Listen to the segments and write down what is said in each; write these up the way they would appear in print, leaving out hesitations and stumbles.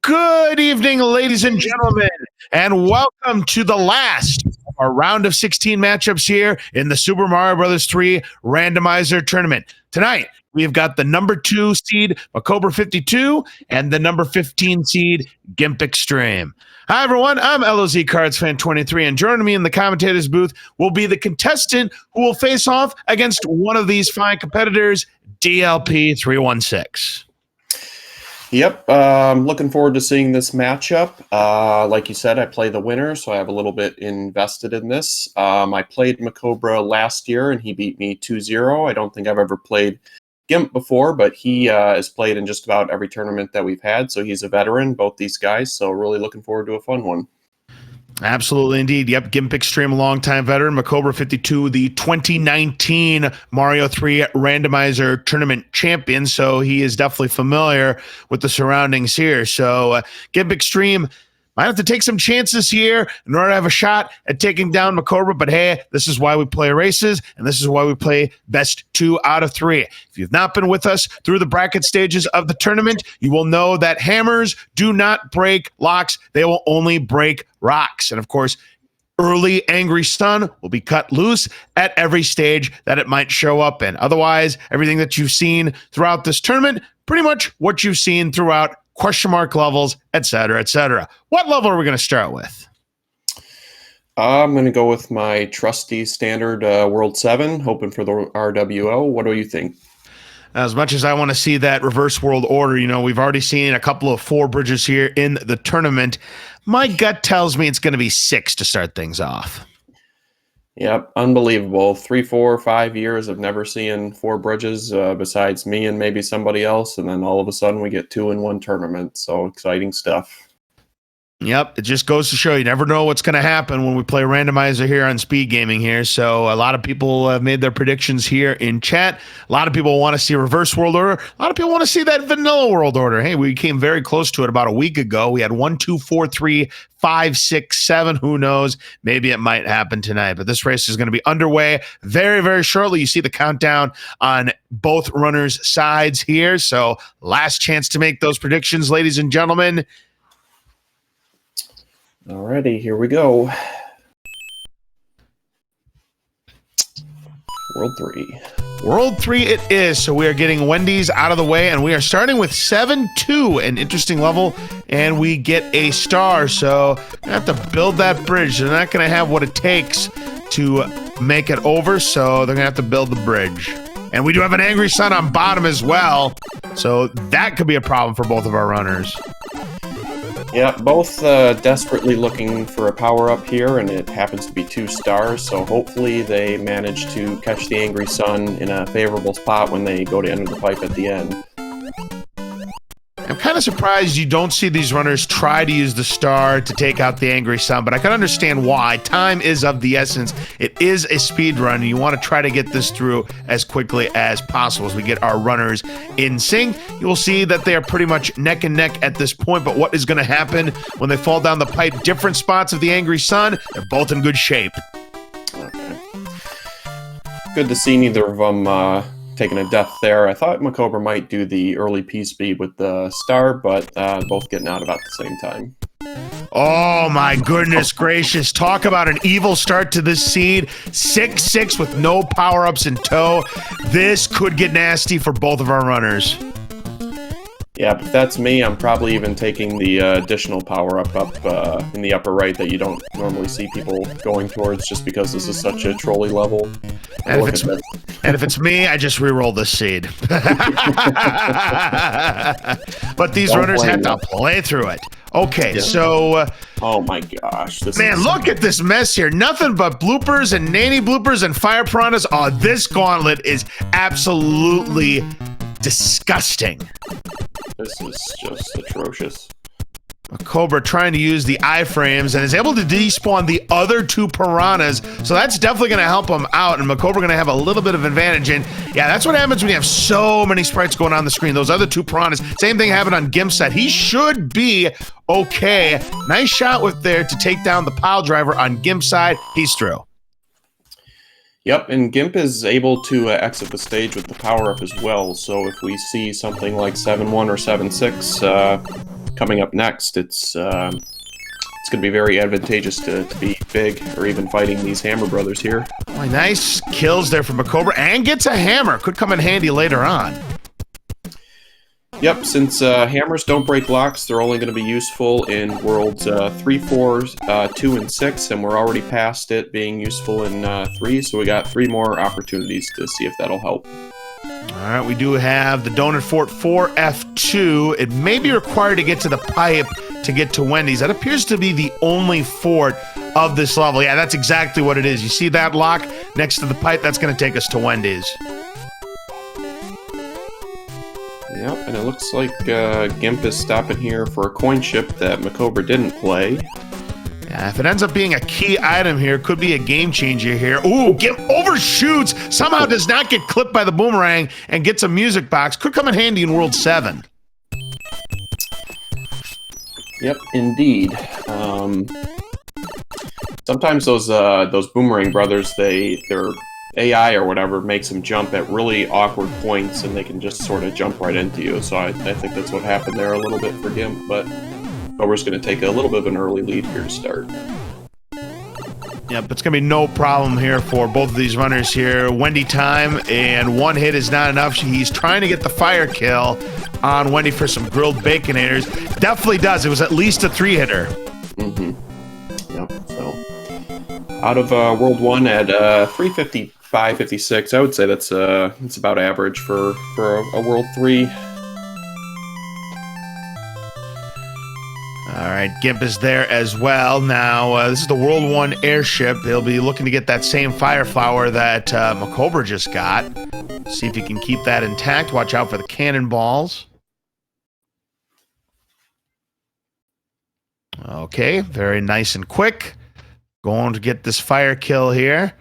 Good evening, ladies and gentlemen, and welcome to the last of our round of 16 matchups here in the Super Mario Bros. 3 Randomizer Tournament. Tonight, we've got the number 2 seed, MaCobra52, and the number 15 seed, Gimpxtreme. Hi, everyone. I'm LOZ Cards Fan 23, and joining me in the commentator's booth will be the contestant who will face off against one of these fine competitors, DLP316. Yep, looking forward to seeing this matchup. Like you said, I play the winner, so I have a little bit invested in this. I played MaCobra last year, and he beat me 2-0. I don't think I've ever played Gimp before, but he has played in just about every tournament that we've had, so he's a veteran, both these guys, so really looking forward to a fun one. Absolutely, indeed. Yep, Gimpxtreme, longtime veteran. MaCobra52, the 2019 Mario 3 Randomizer Tournament champion. So he is definitely familiar with the surroundings here. So Gimpxtreme might have to take some chances here in order to have a shot at taking down MaCobra. But hey, this is why we play races, and this is why we play best 2 out of 3. If you've not been with us through the bracket stages of the tournament, you will know that hammers do not break locks. They will only break rocks. And of course, early Angry Sun will be cut loose at every stage that it might show up in. Otherwise, everything that you've seen throughout this tournament, pretty much what you've seen throughout question mark levels, etc., etc. What level are we going to start with? I'm going to go with my trusty standard World 7, hoping for the RWO. What do you think? As much as I want to see that reverse world order, you know, we've already seen a couple of 4 bridges here in the tournament. My gut tells me it's going to be 6 to start things off. Yep, unbelievable. 3, 4, 5 years of never seeing 4 bridges besides me and maybe somebody else, and then all of a sudden we get 2 in 1 tournament. So exciting stuff. Yep, it just goes to show you never know what's going to happen when we play randomizer here on SpeedGaming here. So a lot of people have made their predictions here in chat. A lot of people want to see a reverse world order. A lot of people want to see that vanilla world order. Hey, we came very close to it about a week ago. We had 1, 2, 4, 3, 5, 6, 7. Who knows? Maybe it might happen tonight. But this race is going to be underway very, very shortly. You see the countdown on both runners' sides here. So last chance to make those predictions, ladies and gentlemen. Alrighty, here we go. World 3. World 3 it is. So we are getting Wendy's out of the way, and we are starting with 7-2, an interesting level, and we get a star. So we have to build that bridge. They're not going to have what it takes to make it over, so they're going to have to build the bridge. And we do have an Angry Sun on bottom as well, so that could be a problem for both of our runners. Yeah, both desperately looking for a power-up here, and it happens to be 2 stars, so hopefully they manage to catch the Angry Sun in a favorable spot when they go to enter the pipe at the end. I'm kind of surprised you don't see these runners try to use the star to take out the Angry Sun, but I can understand why. Time is of the essence. It is a speed run, and you want to try to get this through as quickly as possible. As we get our runners in sync, you will see that they are pretty much neck and neck at this point, but what is going to happen when they fall down the pipe? Different spots of the Angry Sun, they're both in good shape. Okay. Good to see neither of them taking a death there. I thought MaCobra might do the early P-speed with the star, but both getting out about the same time. Oh my goodness gracious. Talk about an evil start to this seed. 6-6 with no power-ups in tow. This could get nasty for both of our runners. Yeah, but if that's me, I'm probably even taking the additional power-up up in the upper right that you don't normally see people going towards just because this is such a trolley level. And if it's me, I just re-roll this seed. But these runners have to play through it. Okay, yeah. So... oh my gosh. Look at this mess here. Nothing but bloopers and nanny bloopers and fire piranhas. Oh, this gauntlet is absolutely disgusting. This is just atrocious. MaCobra trying to use the iframes and is able to despawn the other 2 piranhas, so that's definitely going to help him out, and MaCobra going to have a little bit of advantage. And yeah, that's what happens when you have so many sprites going on the screen. Those other 2 piranhas, same thing happened on Gimp's side. He should be okay. Nice shot with there to take down the pile driver on Gimp's side. He's through. Yep, and Gimp is able to exit the stage with the power-up as well, so if we see something like 7-1 or 7-6 coming up next, it's going to be very advantageous to be big or even fighting these Hammer brothers here. Oh, nice kills there from MaCobra, and gets a hammer. Could come in handy later on. Yep, since hammers don't break locks, they're only going to be useful in worlds 3, 4, 2, and 6, and we're already past it being useful in 3, so we got 3 more opportunities to see if that'll help. All right, we do have the Donut Fort 4F2. It may be required to get to the pipe to get to Wendy's. That appears to be the only fort of this level. Yeah, that's exactly what it is. You see that lock next to the pipe? That's going to take us to Wendy's. Yep, and it looks like Gimp is stopping here for a coin ship that MaCobra didn't play. Yeah, if it ends up being a key item here, could be a game changer here. Ooh, Gimp overshoots, somehow does not get clipped by the boomerang and gets a music box. Could come in handy in World 7. Yep, indeed. Sometimes those boomerang brothers, their AI or whatever makes them jump at really awkward points, and they can just sort of jump right into you. So I think that's what happened there a little bit for Gimp, but Cobra's going to take a little bit of an early lead here to start. Yeah, but it's going to be no problem here for both of these runners here. Wendy time, and one hit is not enough. He's trying to get the fire kill on Wendy for some grilled baconators. Definitely does. It was at least a 3-hitter. Mm-hmm. Yep, so out of World 1 at 355, 56, I would say that's it's about average for a World 3. All right, Gimp is there as well. Now, this is the World 1 airship. He'll be looking to get that same fire flower that MaCobra just got. See if he can keep that intact. Watch out for the cannonballs. Okay, very nice and quick. Going to get this fire kill here.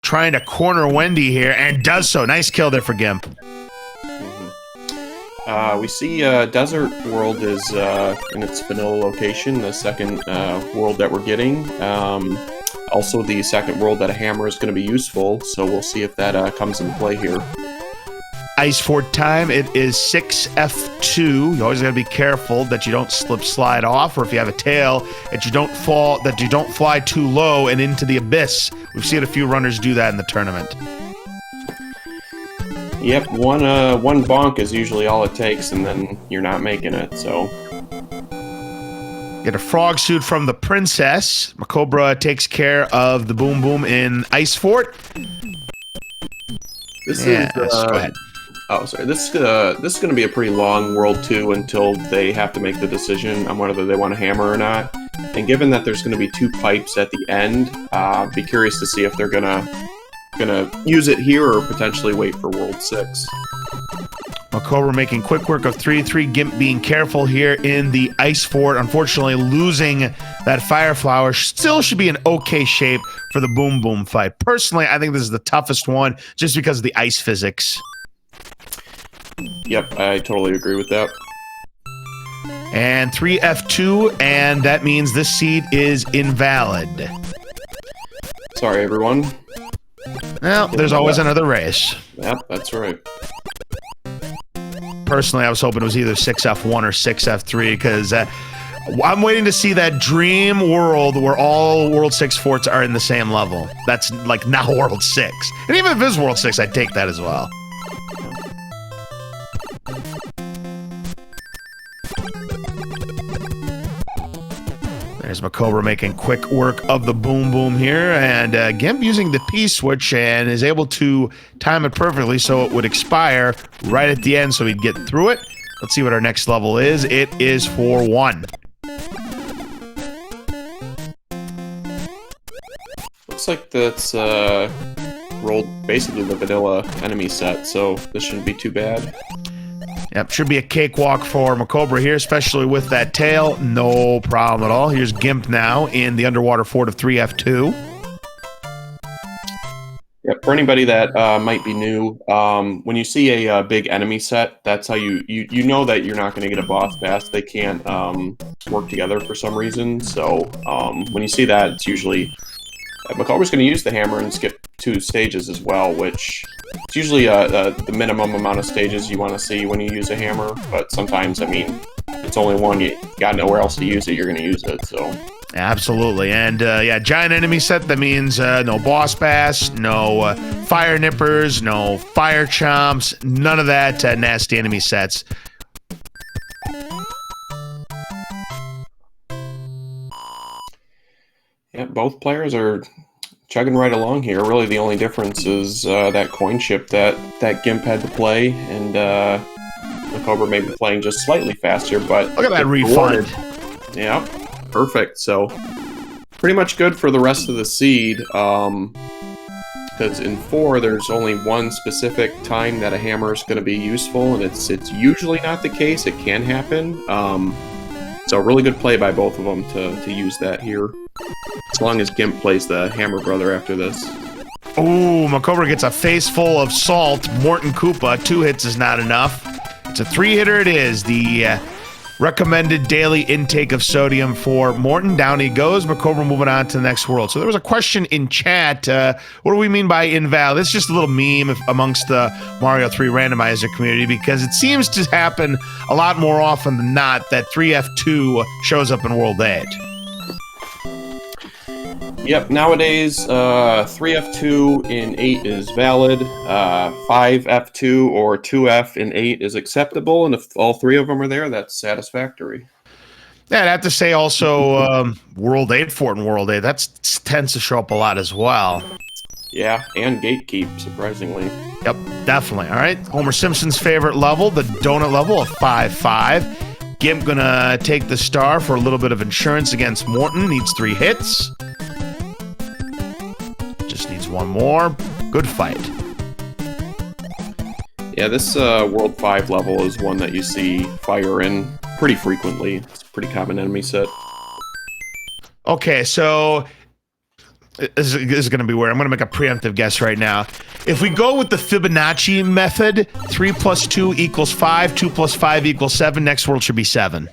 Trying to corner Wendy here, and does so. Nice kill there for Gimp. We see Desert World is in its vanilla location, the second world that we're getting. Also the second world that a hammer is going to be useful, so we'll see if that comes into play here. Ice Fort time, it is 6F2. You always got to be careful that you don't slide off, or if you have a tail, that you don't fly too low and into the abyss. We've seen a few runners do that in the tournament. Yep, one bonk is usually all it takes, and then you're not making it, so. Get a frog suit from the princess. MaCobra takes care of the Boom Boom in Ice Fort. This is go ahead. Oh, sorry. This is going to be a pretty long World 2 until they have to make the decision on whether they want to hammer or not. And given that there's going to be 2 pipes at the end, be curious to see if they're gonna use it here or potentially wait for World 6. MaCobra making quick work of 3-3. Gimp being careful here in the Ice Fort. Unfortunately, losing that fire flower. Still should be in okay shape for the Boom Boom fight. Personally, I think this is the toughest one just because of the ice physics. Yep, I totally agree with that. And 3F2, and that means this seed is invalid. Sorry, everyone. Well, there's always another race. Yep, that's right. Personally, I was hoping it was either 6F1 or 6F3 because I'm waiting to see that dream world where all World 6 forts are in the same level. That's like now World 6. And even if it is World 6, I'd take that as well. There's MaCobra making quick work of the Boom Boom here, and Gimp using the P-switch and is able to time it perfectly so it would expire right at the end so he'd get through it. Let's see what our next level is. It is 4-1. Looks like that's rolled basically the vanilla enemy set, so this shouldn't be too bad. Yep, should be a cakewalk for MaCobra here, especially with that tail. No problem at all. Here's Gimp now in the underwater fort of 3F2. Yep, for anybody that might be new, when you see a big enemy set, that's how you know that you're not going to get a boss fast. They can't work together for some reason. So when you see that, it's usually MaCobra's going to use the hammer and skip 2 stages as well, which it's usually the minimum amount of stages you want to see when you use a hammer. But sometimes, I mean, it's only one. You got nowhere else to use it. You're going to use it. So Absolutely. And yeah, giant enemy set. That means no boss bass, no fire nippers, no fire chomps, none of that nasty enemy sets. yeah, both players are chugging right along here. Really, the only difference is that coin chip that Gimp had to play, and MaCobra may be playing just slightly faster. But Look at that refund. Yeah, perfect. So pretty much good for the rest of the seed. Because in 4, there's only one specific time that a hammer is going to be useful, and it's usually not the case. It can happen. So really good play by both of them to use that here. As long as Gimp plays the Hammer Brother after this. Ooh, MaCobra gets a face full of salt. Morton Koopa, 2 hits is not enough. It's a 3-hitter it is. The recommended daily intake of sodium for Morton. Down he goes. MaCobra moving on to the next world. So there was a question in chat. What do we mean by invalid? It's just a little meme amongst the Mario 3 Randomizer community because it seems to happen a lot more often than not that 3F2 shows up in World 8. Yep, nowadays 3F2 in 8 is valid, 5F2 or 2F in 8 is acceptable, and if all 3 of them are there, that's satisfactory. Yeah, I'd have to say also World 8 fort in World 8, that tends to show up a lot as well. Yeah, and Gatekeep, surprisingly. Yep, definitely. All right, Homer Simpson's favorite level, the donut level of 5-5. Gimp gonna take the star for a little bit of insurance against Morton, needs 3 hits. Just needs 1 more. Good fight. Yeah, this World 5 level is one that you see fire in pretty frequently. It's a pretty common enemy set. Okay, so this is going to be weird. I'm going to make a preemptive guess right now. If we go with the Fibonacci method, 3 + 2 = 5, 2 + 5 = 7, next world should be 7.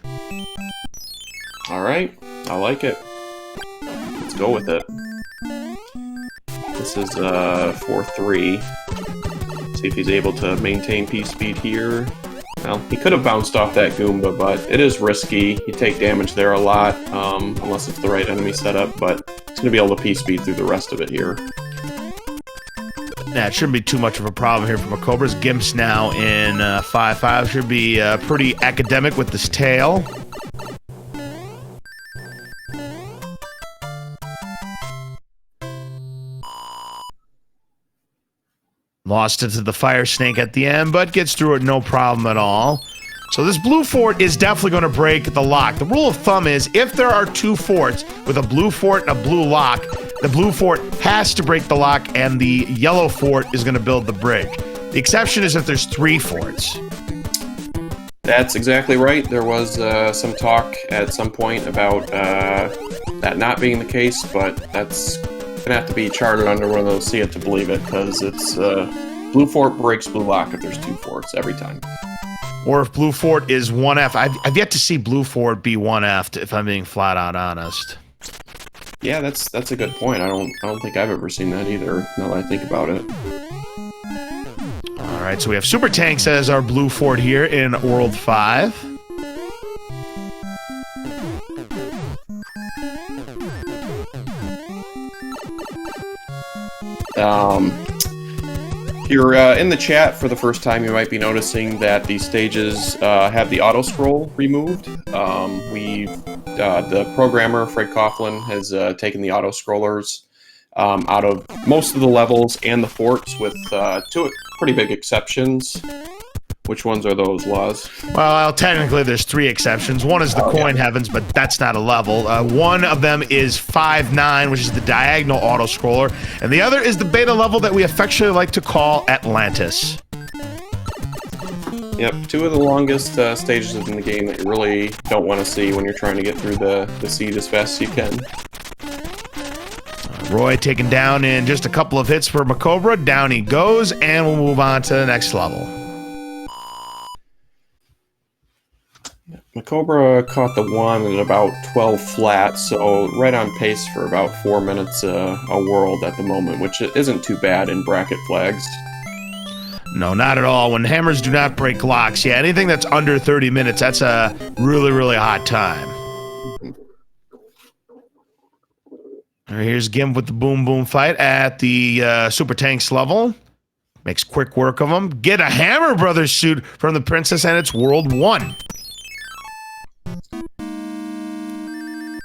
All right, I like it. Let's go with it. This is 4-3. See if he's able to maintain P-speed here. Well, he could have bounced off that Goomba, but it is risky. You take damage there a lot, unless it's the right enemy setup, but he's going to be able to P-speed through the rest of it here. Yeah, it shouldn't be too much of a problem here for MaCobra's. Gimp's now in 5-5. Should be pretty academic with this tail. Lost it to the Fire Snake at the end, but gets through it no problem at all. So this blue fort is definitely going to break the lock. The rule of thumb is if there are 2 forts with a blue fort and a blue lock, the blue fort has to break the lock and the yellow fort is going to build the bridge. The exception is if there's 3 forts. That's exactly right. There was some talk at some point about that not being the case, but that's gonna have to be charted under one of those see it to believe it, because it's blue fort breaks blue lock if there's 2 forts every time. Or if blue fort is 1F. I've yet to see blue fort be 1F'd, if I'm being flat out honest. Yeah, that's a good point. I don't think I've ever seen that either, now that I think about it. All right, so we have Super Tanks as our blue fort here in World 5. If you're in the chat for the first time, you might be noticing that these stages have the auto scroll removed. The programmer Fred Coughlin has taken the auto scrollers out of most of the levels and the forts, with 2 pretty big exceptions. Which ones are those, Laws? Well, technically there's 3 exceptions. One is the Coin Heavens, but that's not a level. One of them is 5-9, which is the diagonal auto-scroller. And the other is the beta level that we affectionately like to call Atlantis. Yep, 2 of the longest stages in the game that you really don't want to see when you're trying to get through the seed as fast as you can. Roy taken down in just a couple of hits for MaCobra. Down he goes, and we'll move on to the next level. MaCobra caught the 1 at about 12 flat, so right on pace for about 4 minutes a world at the moment, which isn't too bad in bracket flags. No, not at all. When hammers do not break locks, yeah, anything that's under 30 minutes, that's a really, really hot time. All right, here's Gimp with the boom boom fight at the Super Tanks level. Makes quick work of him. Get a Hammer Brothers suit from the Princess, and it's World 1.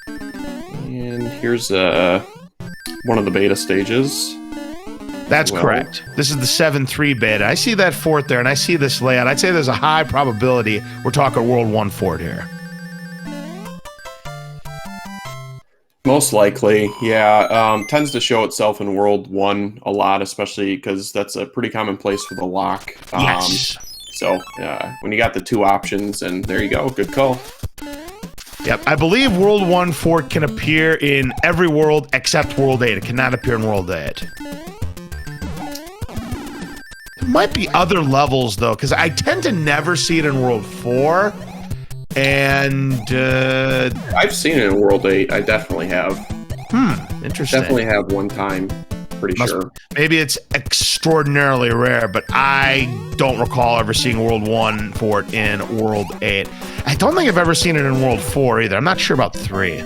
And here's one of the beta stages. That's correct. This is the 7-3 beta. I see that fort there, and I see this layout. I'd say there's a high probability we're talking World 1 fort here. Most likely, yeah. Tends to show itself in World 1 a lot, especially because that's a pretty common place for the lock. Yes. So when you got the two options, and there you go, good call. Yep, I believe World 1 fort can appear in every world except World 8. It cannot appear in World 8. There might be other levels, though, because I tend to never see it in World 4. And I've seen it in World 8. I definitely have. Interesting. Definitely have one time. Pretty sure. Maybe it's extraordinarily rare, but I don't recall ever seeing World 1 fort in World 8. I don't think I've ever seen it in World 4 either. I'm not sure about 3.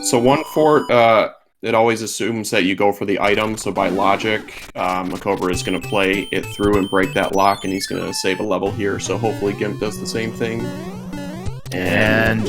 So one fort, it always assumes that you go for the item. So by logic, MaCobra is going to play it through and break that lock, and he's going to save a level here. So hopefully Gimp does the same thing. And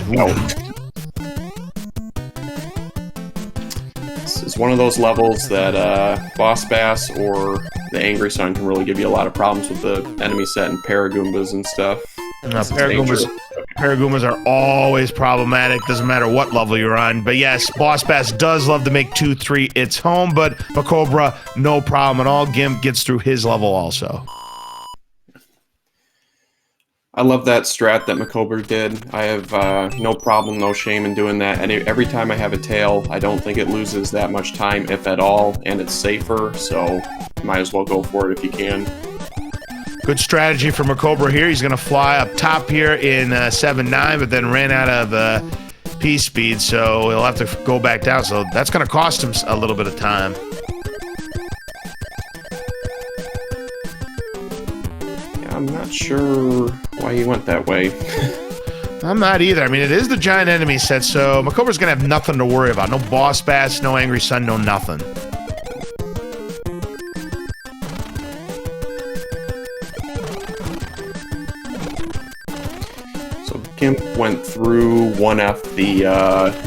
this is one of those levels that Boss Bass or the Angry Sun can really give you a lot of problems with the enemy set and Paragoombas and stuff. Paragoombas are always problematic. Doesn't matter what level you're on. But yes, Boss Bass does love to make 2-3 its home, but MaCobra, no problem at all. Gimp gets through his level also. I love that strat that MaCobra did. I have no problem, no shame in doing that. And every time I have a tail, I don't think it loses that much time, if at all, and it's safer, so might as well go for it if you can. Good strategy for MaCobra here. He's going to fly up top here in 7-9, but then ran out of P-speed, so he'll have to go back down. So that's going to cost him a little bit of time. I'm not sure why he went that way. I'm not either. I mean, it is the giant enemy set, so MaCobra's going to have nothing to worry about. No Boss Bass, no Angry Sun, no nothing. So Gimp went through 1F the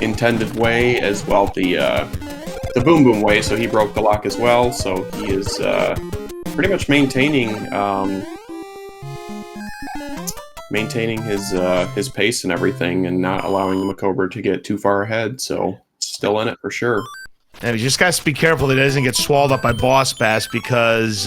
intended way, as well the boom boom way, so he broke the lock as well. So he is pretty much maintaining his pace and everything, and not allowing MaCobra to get too far ahead. So still in it for sure. And he just got to be careful that he doesn't get swallowed up by Boss Bass, because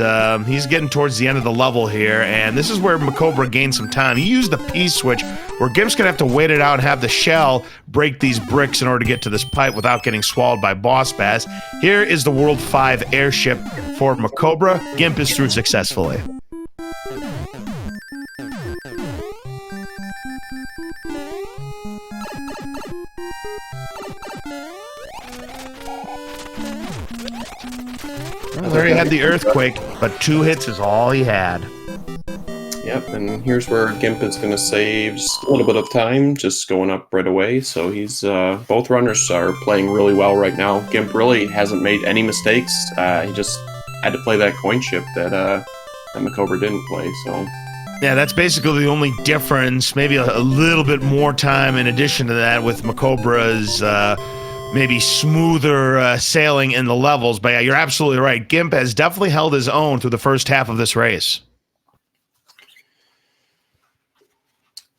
he's getting towards the end of the level here, and this is where MaCobra gained some time. He used the P-switch, where Gimp's going to have to wait it out and have the shell break these bricks in order to get to this pipe without getting swallowed by Boss Bass. Here is the World 5 airship for MaCobra. Gimp is through successfully. Well, there he had the earthquake, but 2 hits is all he had. Yep, and here's where Gimp is going to save just a little bit of time, just going up right away. So he's both runners are playing really well right now. Gimp really hasn't made any mistakes. He just had to play that coin chip that MaCobra didn't play. So yeah, that's basically the only difference. Maybe a little bit more time in addition to that with MaCobra's maybe smoother sailing in the levels. But yeah, you're absolutely right. Gimp has definitely held his own through the first half of this race.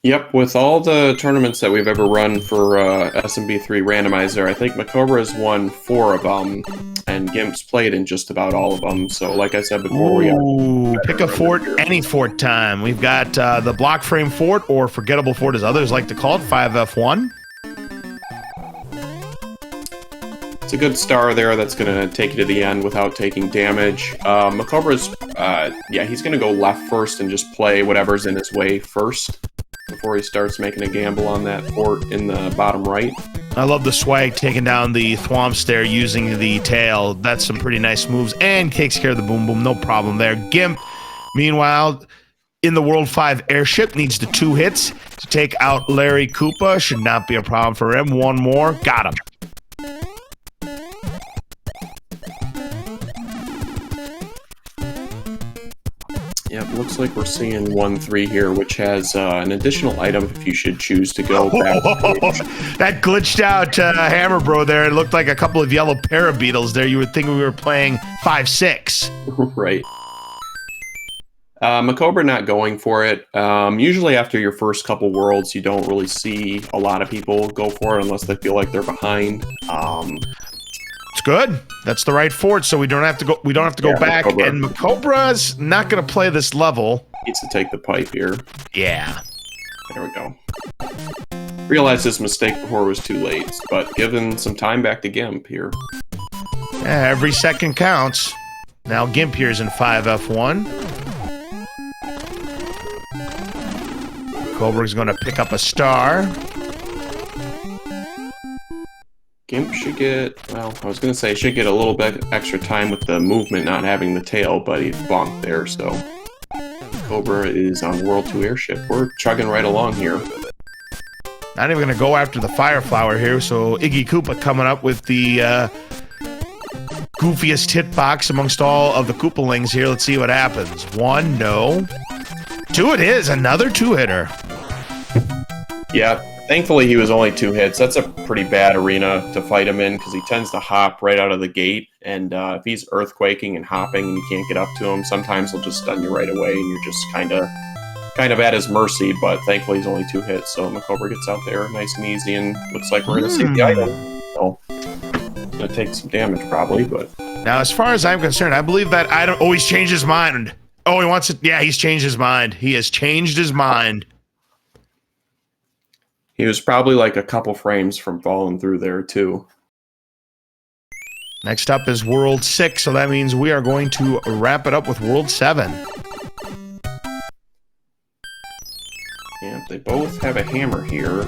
Yep, with all the tournaments that we've ever run for SMB3 Randomizer, I think MaCobra has won 4 of them, and Gimp's played in just about all of them. So like I said before, we pick a fort, any fort time. We've got the block frame fort, or forgettable fort as others like to call it, 5F1. It's a good star there that's going to take you to the end without taking damage. MaCobra's, yeah, he's going to go left first and just play whatever's in his way first before he starts making a gamble on that fort in the bottom right. I love the swag taking down the Thwomps there using the tail. That's some pretty nice moves, and takes care of the Boom Boom. No problem there. Gimp, meanwhile, in the World 5 airship, needs the 2 hits to take out Larry Koopa. Should not be a problem for him. One more. Got him. Yeah, it looks like we're seeing 1-3 here, which has an additional item if you should choose to go back. That glitched out Hammer Bro there. It looked like a couple of yellow parabeetles there. You would think we were playing 5-6. Right. MaCobra not going for it. Usually after your first couple worlds, you don't really see a lot of people go for it unless they feel like they're behind. It's good. That's the right fort, so we don't have to go. We don't have to go back. MaCobra. And MaCobra's not going to play this level. Needs to take the pipe here. Yeah. There we go. Realized this mistake before it was too late, but given some time back to Gimp here. Yeah, every second counts. Now Gimp here's in 5F1. Cobra's going to pick up a star. Gimp should get, well, I was going to say should get a little bit extra time with the movement not having the tail, but he bonked there, so Cobra is on World 2 airship. We're chugging right along here. Not even going to go after the Fire Flower here, so Iggy Koopa coming up with the goofiest hitbox amongst all of the Koopalings here. Let's see what happens. 1, no. 2 it is, another 2-hitter. Yeah, thankfully he was only 2 hits. That's a pretty bad arena to fight him in because he tends to hop right out of the gate. And if he's earthquaking and hopping and you can't get up to him, sometimes he'll just stun you right away and you're just kind of at his mercy. But thankfully he's only 2 hits, so MaCobra gets out there nice and easy and looks like we're going to save the item. So it's going to take some damage probably, but... Now, as far as I'm concerned, I believe that item... Oh, he's changed his mind. Oh, he wants it... Yeah, he's changed his mind. He has changed his mind. He was probably like a couple frames from falling through there, too. Next up is World 6, so that means we are going to wrap it up with World 7. Yeah, they both have a hammer here.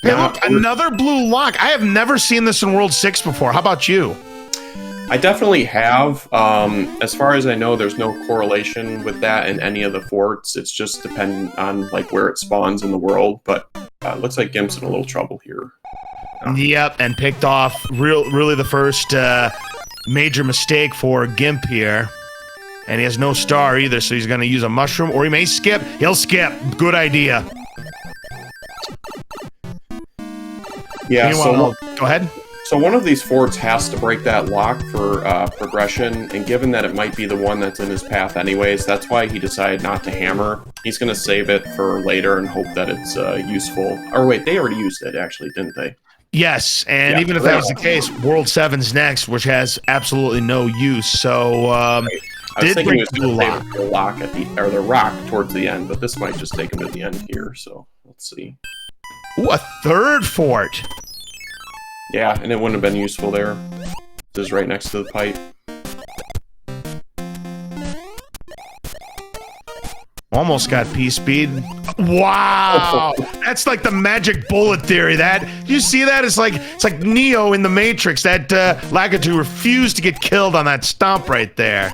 Hey, look, another blue lock. I have never seen this in World 6 before. How about you? I definitely have. As far as I know, there's no correlation with that in any of the forts. It's just dependent on like where it spawns in the world. But it looks like Gimp's in a little trouble here. Yep, and picked off really the first major mistake for Gimp here. And he has no star either, so he's going to use a mushroom, or he may skip. He'll skip. Good idea. Yeah, so go ahead. So one of these forts has to break that lock for progression, and given that it might be the one that's in his path anyways, that's why he decided not to hammer. He's going to save it for later and hope that it's useful. Or wait, they already used it, actually, didn't they? Yes, and even if that was the case, World 7's next, which has absolutely no use. So I was thinking he was blue going to save the lock at the rock towards the end, but this might just take him to the end here. So let's see. Ooh, a third fort. Yeah, and it wouldn't have been useful there. This is right next to the pipe. Almost got P-Speed. Wow! That's like the magic bullet theory. That you see that? It's like Neo in the Matrix. That Lakitu refused to get killed on that stomp right there.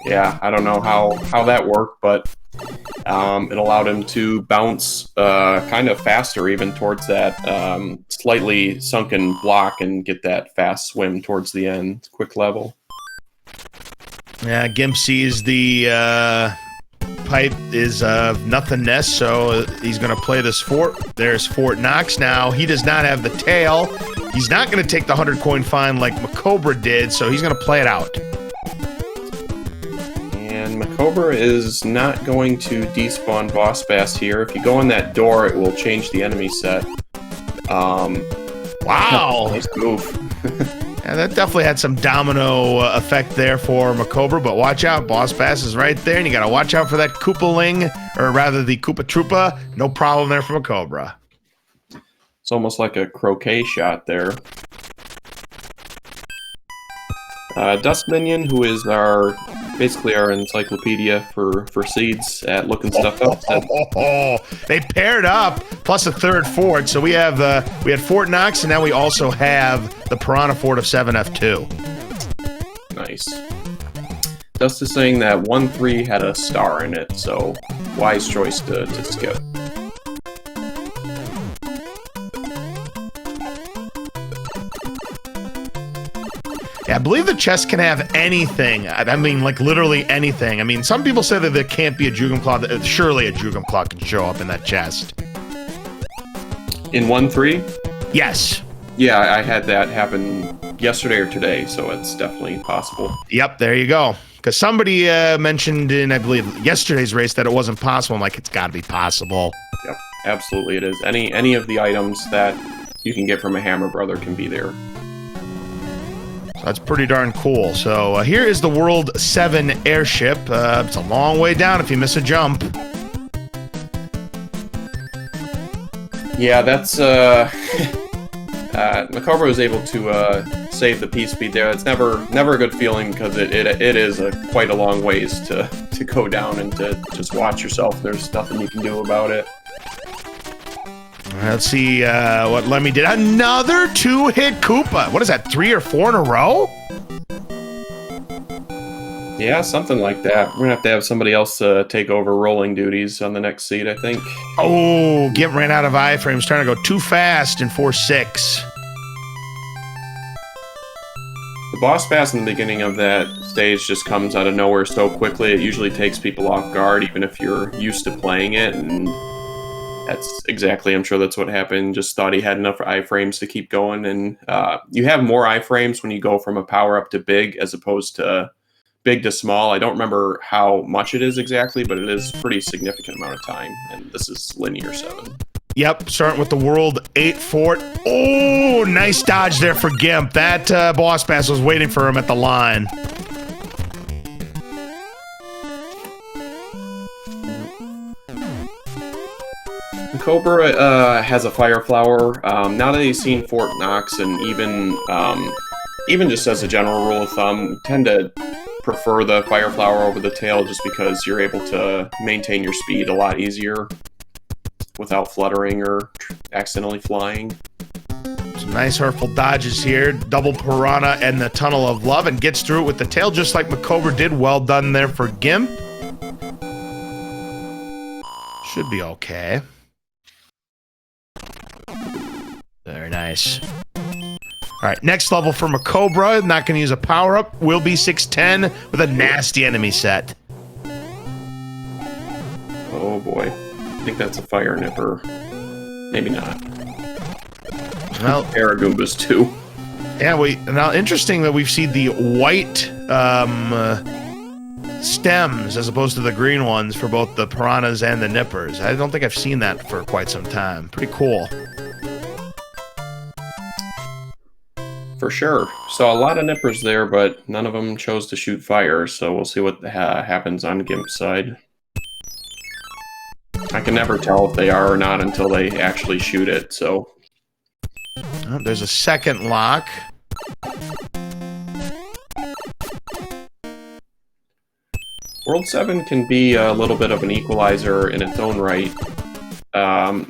Yeah, I don't know how that worked, but it allowed him to bounce kind of faster even towards that slightly sunken block and get that fast swim towards the end. Quick level. Yeah, Gimp sees the pipe is nothingness, so he's going to play this fort. There's Fort Knox now. He does not have the tail. He's not going to take the 100 coin fine like MaCobra did, so he's going to play it out. And MaCobra is not going to despawn Boss Bass here. If you go in that door, it will change the enemy set. Wow! Nice move. Yeah, that definitely had some domino effect there for MaCobra, but watch out. Boss Bass is right there, and you got to watch out for that Koopaling, or rather the Koopa Troopa. No problem there for MaCobra. It's almost like a croquet shot there. Dust Minion, who is our basically our encyclopedia for seeds at looking stuff up. They paired up plus a third fort, so we had Fort Knox, and now we also have the Piranha Fort of 7F2. Nice. Dust is saying that 1-3 had a star in it, so wise choice to skip. Yeah, I believe the chest can have anything. I mean, like literally anything. I mean, some people say that there can't be a Jugum Claw. Surely a Jugum Claw can show up in that chest. In 1-3? Yes. Yeah, I had that happen yesterday or today, so it's definitely possible. Yep, there you go. Because somebody mentioned in, I believe, yesterday's race that it wasn't possible. I'm like, it's got to be possible. Yep, absolutely it is. Any of the items that you can get from a Hammer Brother can be there. That's pretty darn cool. So here is the World 7 airship. It's a long way down if you miss a jump. Yeah, that's... MaCobra was able to save the P-Speed there. It's never a good feeling because it is quite a long ways to go down and to just watch yourself. There's nothing you can do about it. Let's see what Lemmy did. Another 2-hit Koopa. What is that, 3 or 4 in a row? Yeah, something like that. We're going to have somebody else take over rolling duties on the next seat, I think. Oh, Gimp ran out of iframes, trying to go too fast in 4-6. The boss pass in the beginning of that stage just comes out of nowhere so quickly. It usually takes people off guard, even if you're used to playing it, and that's exactly, I'm sure that's what happened. Just thought he had enough iframes to keep going, and you have more iframes when you go from a power up to big as opposed to big to small. I don't remember how much it is exactly, but it is a pretty significant amount of time, and this is linear 7. Yep, starting with the World 8 fort. Oh, nice dodge there for Gimp. That boss pass was waiting for him at the line. Cobra has a Fire Flower. Now that he's seen Fort Knox, and even just as a general rule of thumb, tend to prefer the Fire Flower over the tail just because you're able to maintain your speed a lot easier without fluttering or accidentally flying. Some nice hurtful dodges here. Double Piranha and the Tunnel of Love, and gets through it with the tail just like MaCobra did. Well done there for Gimp. Should be okay. Very nice. All right, next level for MaCobra. Not going to use a power-up. Will be 610 with a nasty enemy set. Oh boy. I think that's a Fire Nipper. Maybe not. Well, Aragoombas too. Yeah, now interesting that we've seen the white stems as opposed to the green ones for both the Piranhas and the Nippers. I don't think I've seen that for quite some time. Pretty cool. For sure. Saw a lot of Nippers there, but none of them chose to shoot fire, so we'll see what happens on Gimp's side. I can never tell if they are or not until they actually shoot it, so... Oh, there's a second lock. World 7 can be a little bit of an equalizer in its own right.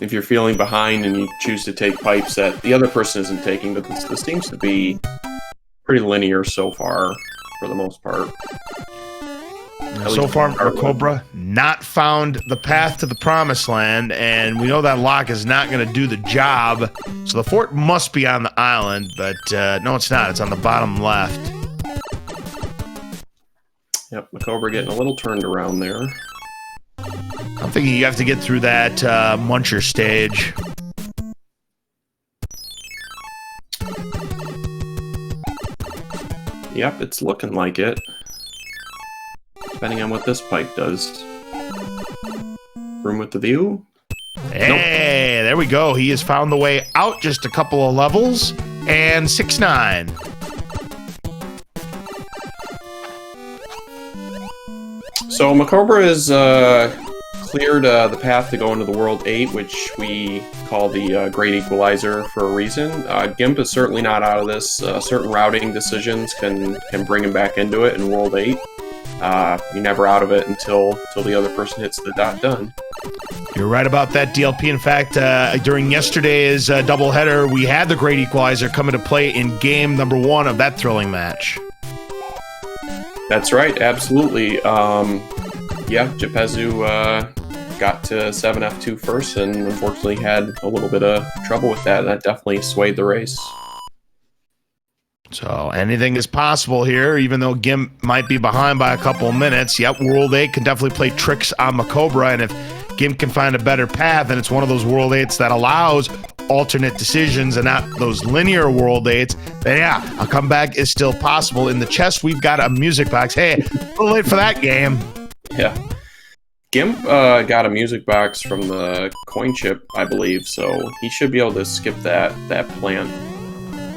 If you're feeling behind and you choose to take pipes that the other person isn't taking, but this seems to be pretty linear so far, for the most part. So far, MaCobra not found the path to the promised land, and we know that lock is not going to do the job. So the fort must be on the island, but no, it's not. It's on the bottom left. Yep, MaCobra getting a little turned around there. I'm thinking you have to get through that muncher stage. Yep, it's looking like it. Depending on what this pipe does. Room with the view? Hey, nope. There we go. He has found the way out just a couple of levels. And 6-9. So MaCobra is cleared the path to go into the World 8, which we call the Great Equalizer for a reason. Gimp is certainly not out of this. Certain routing decisions can bring him back into it in World 8. you're never out of it until the other person hits the dot done. You're right about that, DLP. In fact, during yesterday's doubleheader, we had the Great Equalizer come into play in game number 1 of that thrilling match. That's right, absolutely. Yeah, Gimpxtreme got to 7F2 first, and unfortunately had a little bit of trouble with that. That definitely swayed the race. So anything is possible here, even though Gimp might be behind by a couple of minutes. Yep, World 8 can definitely play tricks on MaCobra, and if Gimp can find a better path, and it's one of those World 8s that allows alternate decisions and not those linear World 8s, then yeah, a comeback is still possible. In the chest, we've got a music box. Hey, a little late for that game. Yeah. Gimp got a music box from the coin chip, I believe, so he should be able to skip that plant.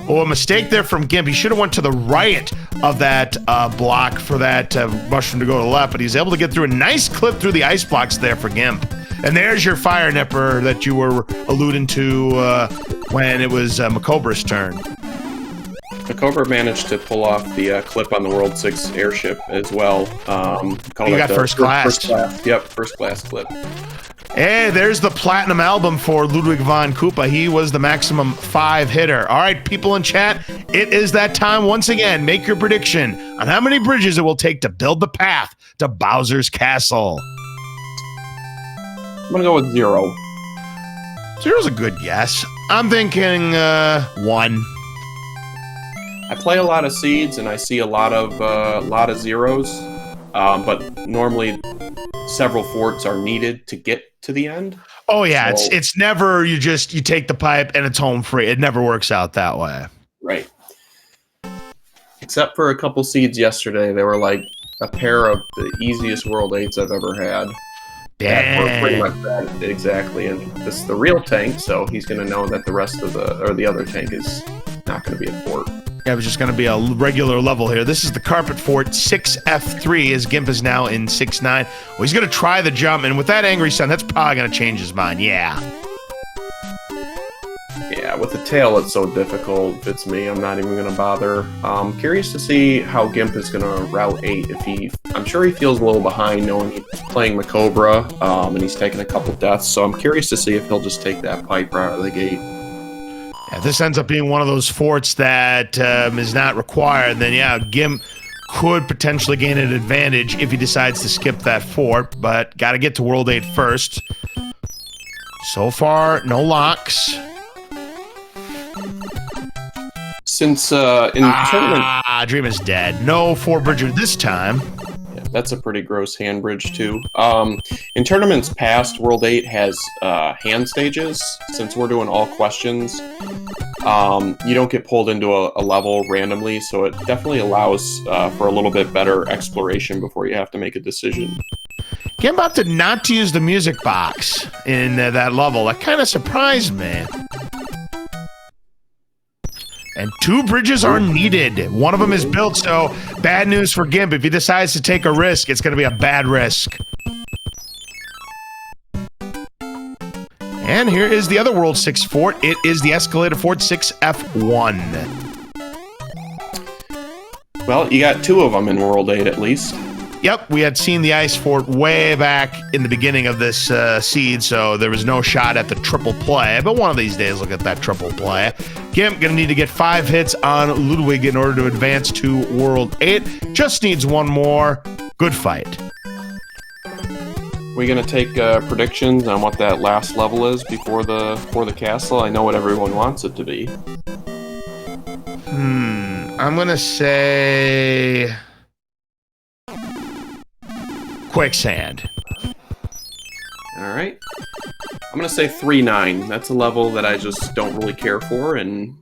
Oh, a mistake there from Gimp. He should have went to the right of that block for that mushroom to go to the left, but he's able to get through a nice clip through the ice blocks there for Gimp. And there's your fire nipper that you were alluding to when it was MaCobra's turn. MaCobra managed to pull off the clip on the World 6 airship as well. You got first class. Yep, first class clip. Hey, there's the platinum album for Ludwig von Koopa. He was the maximum 5 hitter. All right, people in chat, it is that time once again. Make your prediction on how many bridges it will take to build the path to Bowser's Castle. I'm going to go with 0. 0's a good guess. I'm thinking 1. I play a lot of seeds and I see a lot of zeros, but normally several forts are needed to get to the end. Oh yeah, so, it's never you take the pipe and it's home free. It never works out that way. Right. Except for a couple seeds yesterday, they were like a pair of the easiest World 8s I've ever had. Dang. Pretty much that exactly, and this is the real tank, so he's going to know that the rest of the other tank is not going to be a fort. Yeah, it was just going to be a regular level here. This is the carpet fort, 6F3, as Gimp is now in 6-9. Well, he's going to try the jump, and with that Angry Sun, that's probably going to change his mind. Yeah. Yeah, with the tail, it's so difficult. If it's me, I'm not even going to bother. Curious to see how Gimp is going to route 8. I'm sure he feels a little behind knowing he's playing MaCobra, and he's taking a couple deaths, so I'm curious to see if he'll just take that pipe right out of the gate. If this ends up being one of those forts that is not required, then yeah, Gimp could potentially gain an advantage if he decides to skip that fort, but got to get to World 8 first. So far, no locks. Since in tournament... Dream is dead. No 4-bridger this time. Yeah, that's a pretty gross hand bridge, too. In tournaments past, World 8 has hand stages. Since we're doing all questions, you don't get pulled into a level randomly, so it definitely allows for a little bit better exploration before you have to make a decision. Gimp opted not to use the music box in that level. That kind of surprised me. And 2 bridges are needed. One of them is built, so bad news for Gimp. If he decides to take a risk, it's going to be a bad risk. And here is the other World 6 fort. It is the escalated fort 6F1. Well, you got 2 of them in World 8 at least. Yep, we had seen the ice fort way back in the beginning of this seed, so there was no shot at the triple play. But one of these days, look at that triple play. Gimp going to need to get 5 hits on Ludwig in order to advance to World 8. Just needs 1 more. Good fight. We're going to take predictions on what that last level is before the castle. I know what everyone wants it to be. I'm going to say... Quicksand. All right. I'm going to say 3-9. That's a level that I just don't really care for and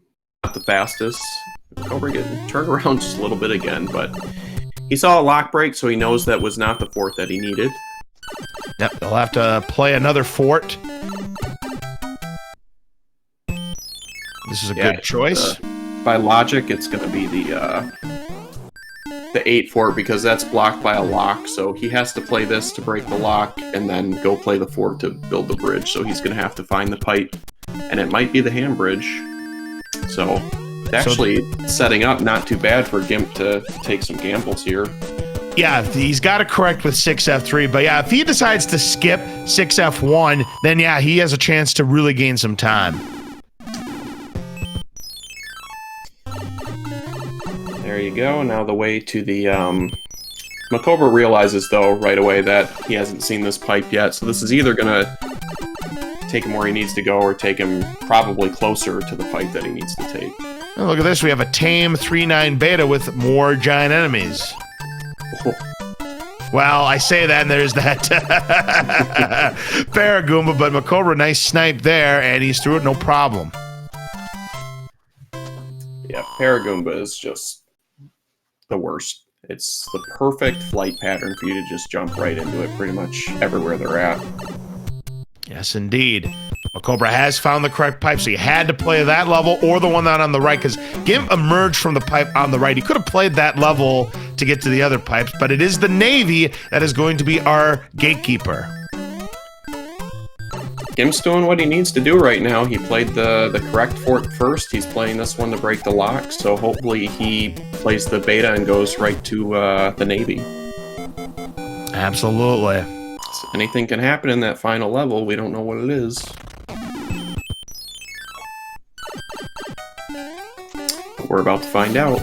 not the fastest. Cobra getting turned around just a little bit again, but he saw a lock break, so he knows that was not the fort that he needed. Yep, they'll have to play another fort. This is a good choice. By logic, it's going to be the 8 fort because that's blocked by a lock, so he has to play this to break the lock and then go play the fort to build the bridge, so he's going to have to find the pipe, and it might be the hand bridge. So it's actually setting up not too bad for Gimp to take some gambles here. Yeah, he's got to correct with 6F3. But yeah, if he decides to skip 6F1, then yeah, he has a chance to really gain some time. There you go. Now the way to the MaCobra realizes though right away that he hasn't seen this pipe yet, so this is either gonna take him where he needs to go or take him probably closer to the pipe that he needs to take. Oh, look at this, we have a tame 3-9 beta with more giant enemies. Oh. Well, I say that and there's that Paragoomba, but MaCobra, nice snipe there, and he's through it no problem. Yeah, Paragoomba is just the worst. It's the perfect flight pattern for you to just jump right into it pretty much everywhere they're at. Yes, indeed. MaCobra has found the correct pipe, so he had to play that level or the one that on the right, because Gimp emerged from the pipe on the right. He could have played that level to get to the other pipes, but it is the Navy that is going to be our gatekeeper. Gimp's doing what he needs to do right now. He played the correct fort first. He's playing this one to break the lock, so hopefully he plays the beta and goes right to the Navy. Absolutely. So anything can happen in that final level. We don't know what it is. But we're about to find out.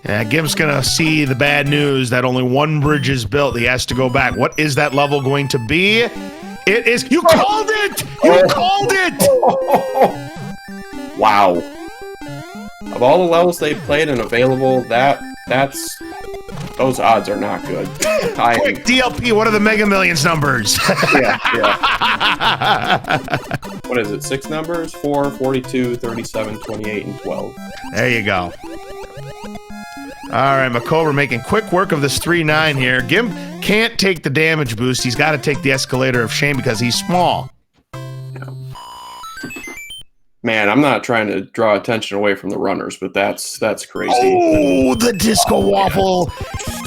Yeah, Gimp's gonna see the bad news that only one bridge is built. He has to go back. What is that level going to be? It is. You called it! You called it! Wow. Of all the levels they played and available, those odds are not good. Quick, DLP, what are the Mega Millions numbers? Yeah. What is it? 6 numbers? 4, 42, 37, 28, and 12. There you go. All right, MaCobra making quick work of this 3-9 here. Gimp can't take the damage boost. He's got to take the Escalator of Shame because he's small. Man, I'm not trying to draw attention away from the runners, but that's crazy. Oh, the Disco Waffle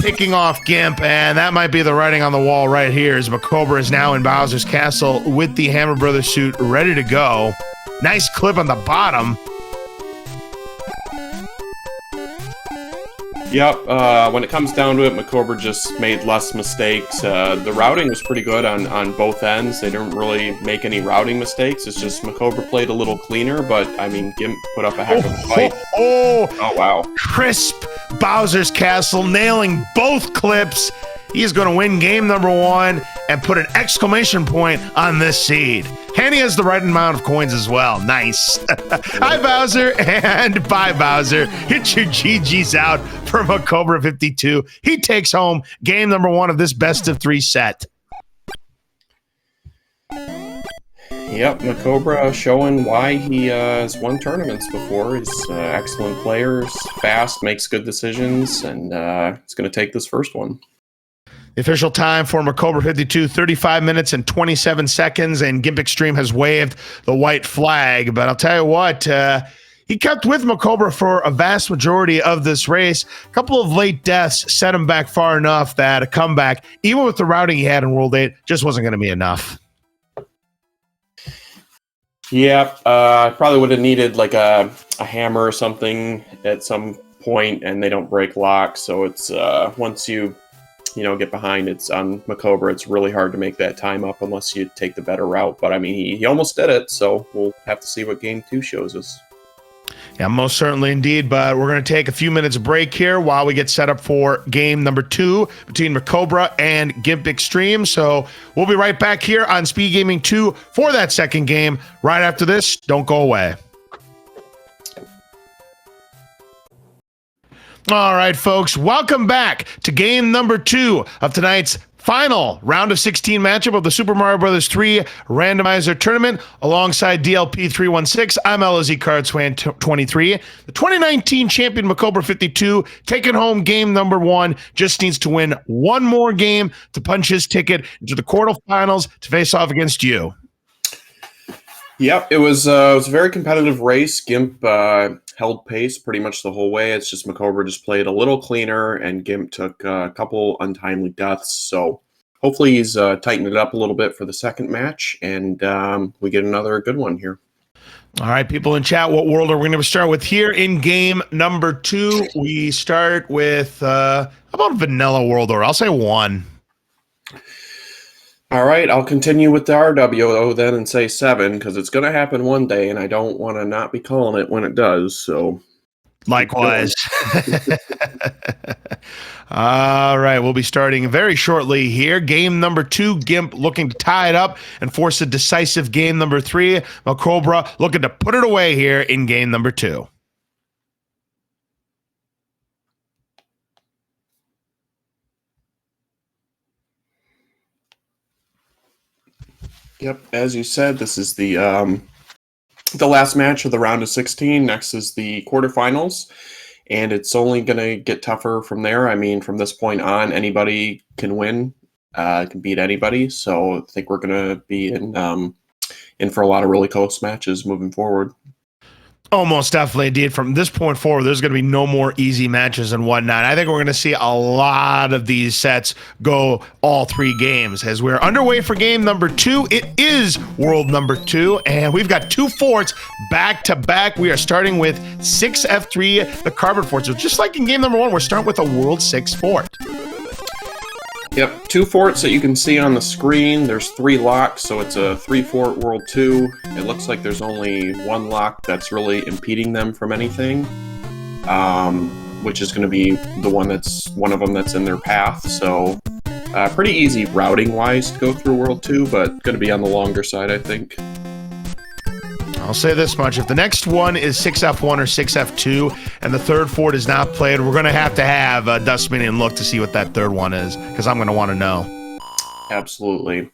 picking off Gimp, and that might be the writing on the wall right here as MaCobra is now in Bowser's Castle with the Hammer Brothers suit ready to go. Nice clip on the bottom. Yep, when it comes down to it, MaCobra just made less mistakes. The routing was pretty good on both ends. They didn't really make any routing mistakes. It's just MaCobra played a little cleaner, but, I mean, Gimp put up a heck of a fight. Oh, wow. Crisp Bowser's Castle, nailing both clips. He is going to win game number 1 and put an exclamation point on this seed. And he has the right amount of coins as well. Nice. Hi, Bowser, and bye, Bowser. Hit your GGs out for MaCobra52. He takes home game number 1 of this best-of-3 set. Yep, MaCobra showing why he has won tournaments before. He's excellent player, fast, makes good decisions, and he's going to take this first one. The official time for MaCobra52, 35 minutes and 27 seconds, and Gimpxtreme has waved the white flag. But I'll tell you what, he kept with MaCobra for a vast majority of this race. A couple of late deaths set him back far enough that a comeback, even with the routing he had in World 8, just wasn't going to be enough. Yeah, I probably would have needed like a hammer or something at some point, and they don't break locks. So it's once you get behind, it's on MaCobra. It's really hard to make that time up unless you take the better route. But I mean, he almost did it, so we'll have to see what game 2 shows us. Yeah, most certainly indeed. But we're going to take a few minutes break here while we get set up for game number 2 between MaCobra and Gimpxtreme. So we'll be right back here on Speed Gaming 2 for that second game. Right after this, don't go away. All right, folks, welcome back to game number 2 of tonight's final round of 16 matchup of the Super Mario Bros. 3 Randomizer Tournament. Alongside DLP316, I'm LOZCardsFan23. The 2019 champion MaCobra52 taking home game number 1. Just needs to win one more game to punch his ticket into the quarterfinals to face off against you. Yep, it was a very competitive race. Gimp held pace pretty much the whole way. It's just MaCobra just played a little cleaner, and Gimp took a couple untimely deaths. So hopefully he's tightened it up a little bit for the second match, and we get another good one here. All right, people in chat, what world are we going to start with here in game number 2? We start with, how about vanilla world, or I'll say 1. All right, I'll continue with the RWO then and say 7, because it's going to happen one day, and I don't want to not be calling it when it does, so... Likewise. All right, we'll be starting very shortly here. Game number 2, Gimp looking to tie it up and force a decisive game number 3. MaCobra looking to put it away here in game number 2. Yep, as you said, this is the last match of the round of 16. Next is the quarterfinals, and it's only going to get tougher from there. I mean, from this point on, anybody can win, can beat anybody. So I think we're going to be in for a lot of really close matches moving forward. Oh, most definitely, indeed. From this point forward, there's going to be no more easy matches and whatnot. I think we're going to see a lot of these sets go all 3 games. As we're underway for game number 2, it is world number 2, and we've got 2 forts back to back. We are starting with 6F3, the carbon fort. So just like in game number 1, we're starting with a world 6 fort. Yep, 2 forts that you can see on the screen. There's 3 locks, so it's a 3-fort World 2. It looks like there's only 1 lock that's really impeding them from anything, which is going to be the one of them that's in their path. So pretty easy routing-wise to go through World 2, but going to be on the longer side, I think. I'll say this much. If the next one is 6F1 or 6F2 and the third fort is not played, we're going to have a Dust Minion look to see what that third one is, because I'm going to want to know. Absolutely.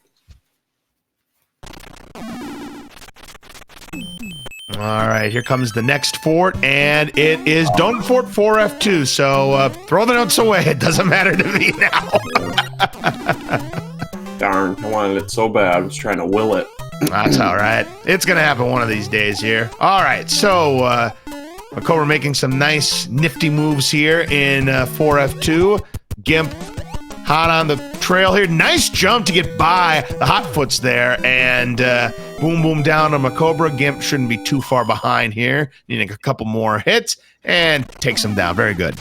All right, here comes the next fort, and it is Donut Fort 4F2, so throw the notes away. It doesn't matter to me now. Darn, I wanted it so bad. I was trying to will it. That's all right. It's going to happen one of these days here. All right, so MaCobra making some nice, nifty moves here in 4F2. Gimp hot on the trail here. Nice jump to get by the hot foots there, and boom, boom down on MaCobra. Gimp shouldn't be too far behind here. Needing a couple more hits, and takes him down. Very good.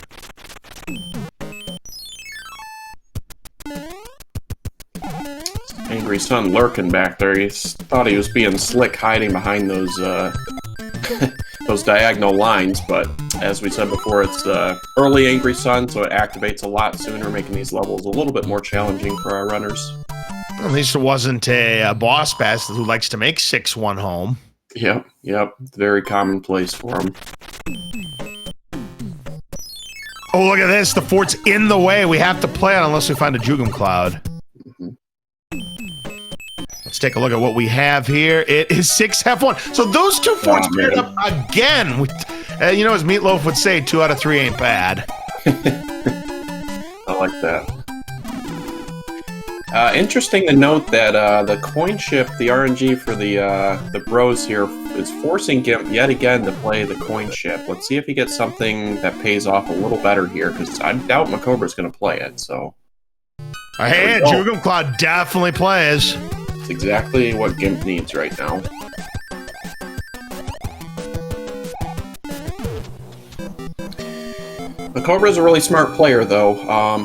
Angry Sun lurking back there. He thought he was being slick hiding behind those those diagonal lines, but as we said before, it's early Angry Sun, so it activates a lot sooner, making these levels a little bit more challenging for our runners. At least it wasn't a boss pass who likes to make 6-1 home. Yep. Very commonplace for him. Oh, look at this. The fort's in the way. We have to play it unless we find a Jugum Cloud. Let's take a look at what we have here. It is 6F1. So those 2 forts paired up again. You know, as Meatloaf would say, 2 out of 3 ain't bad. I like that. Interesting to note that the coin ship, the RNG for the bros here, is forcing Gimp yet again to play the coin ship. Let's see if he gets something that pays off a little better here, because I doubt MaCobra's going to play it. So, hey, Jugum Cloud definitely plays. It's exactly what Gimp needs right now. MaCobra is a really smart player, though.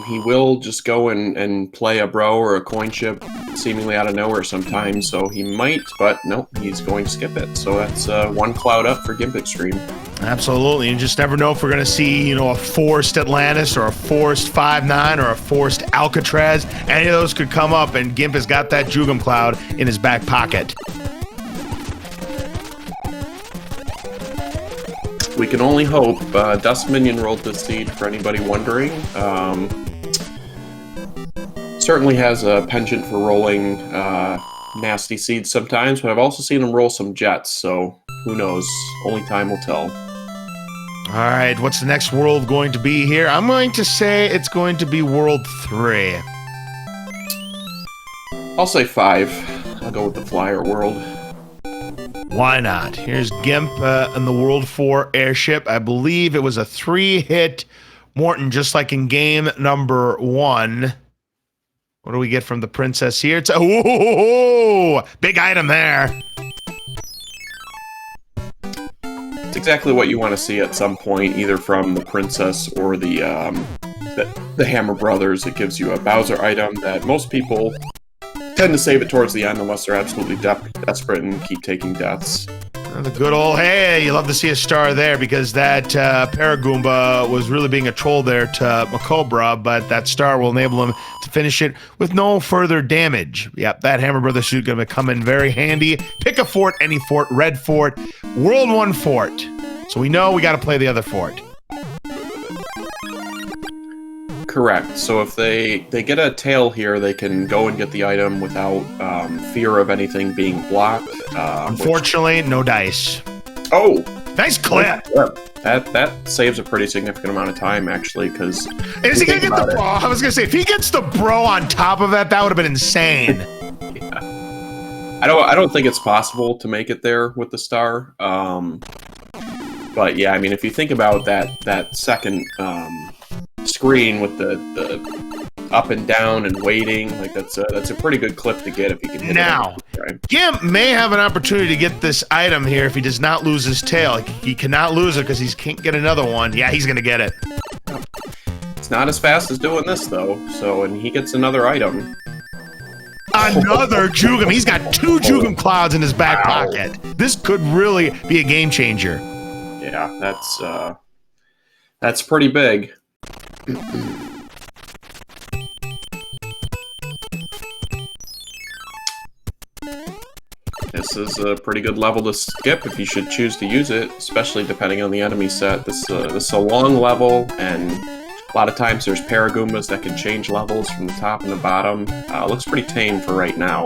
He will just go and play a bro or a coin chip seemingly out of nowhere sometimes, so he might, but nope, he's going to skip it. So that's 1 cloud up for Gimpxtreme. Absolutely. You just never know if we're going to see, you know, a forced Atlantis or a forced 5-9 or a forced Alcatraz. Any of those could come up, and Gimp has got that Jugum Cloud in his back pocket. We can only hope. Dust Minion rolled this seed for anybody wondering. Certainly has a penchant for rolling nasty seeds sometimes, but I've also seen him roll some jets, so who knows? Only time will tell. All right, what's the next world going to be here? I'm going to say it's going to be World 3. I'll say 5. I'll go with the Flyer World. Why not? Here's Gimp in the World 4 airship. I believe it was a 3-hit Morton, just like in game number 1. What do we get from the princess here? It's oh, big item there. It's exactly what you want to see at some point, either from the princess or the Hammer Brothers. It gives you a Bowser item that most people tend to save it towards the end unless they're absolutely desperate and keep taking deaths. The good old, hey, you love to see a star there because that Paragoomba was really being a troll there to MaCobra, but that star will enable him to finish it with no further damage. Yep, that Hammer Brother suit going to come in very handy. Pick a fort, any fort, red fort, World 1 fort. So we know we got to play the other fort. Correct. So if they get a tail here, they can go and get the item without fear of anything being blocked. Unfortunately, no dice. Oh! Nice clip! That saves a pretty significant amount of time, actually, because... Is he going to get the bro? I was going to say, if he gets the bro on top of that, that would have been insane. Yeah. I don't think it's possible to make it there with the star. But yeah, I mean, if you think about that second... screen with the up and down and waiting, like that's a pretty good clip to get if you can hit now it. Right? Gimp may have an opportunity to get this item here if he does not lose his tail. He cannot lose it because he can't get another one. Yeah, he's gonna get it. It's not as fast as doing this though, so and he gets another item. Another Jugum. He's got 2 Jugum clouds in his back pocket. This could really be a game changer. Yeah, that's pretty big. This is a pretty good level to skip if you should choose to use it, especially depending on the enemy set. This is a long level, and a lot of times there's Paragoombas that can change levels from the top and the bottom. Looks pretty tame for right now.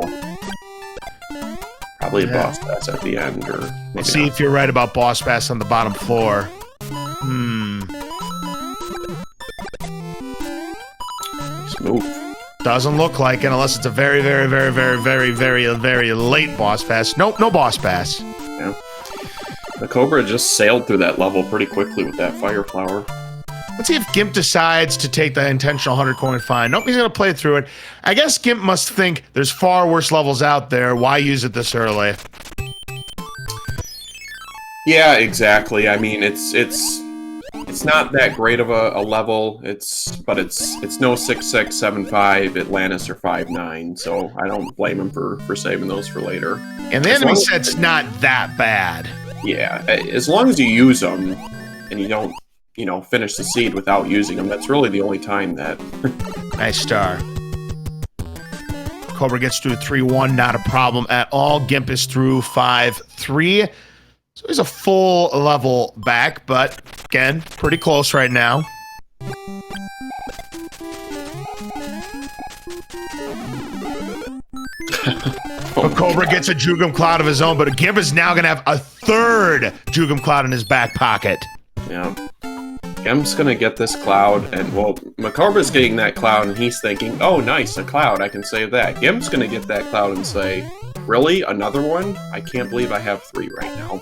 Probably a boss pass at the end, or maybe we'll see if you're right about boss pass on the bottom floor. Move. Doesn't look like it unless it's a very, very, very, very, very, very, very late boss pass. Nope, no boss pass. Yeah. MaCobra just sailed through that level pretty quickly with that fire flower. Let's see if Gimp decides to take the intentional 100 coin fine. Nope, he's going to play through it. I guess Gimp must think there's far worse levels out there. Why use it this early? Yeah, exactly. I mean, it's not that great of a level. It's no 6-6, 7-5 Atlantis or 5-9. So I don't blame him for saving those for later. And the enemy set's not that bad. Yeah, as long as you use them and you don't, finish the seed without using them, that's really the only time that. Nice star. Cobra gets through 3-1, not a problem at all. Gimp is through 5-3. So he's a full level back, but again, pretty close right now. Cobra gets a Jugum Cloud of his own, but Gimp is now going to have a 3rd Jugum Cloud in his back pocket. Yeah. Gimp's going to get this cloud, and, well, MaCobra's getting that cloud, and he's thinking, oh, nice, a cloud, I can save that. Gimp's going to get that cloud and say, really? Another one? I can't believe I have 3 right now.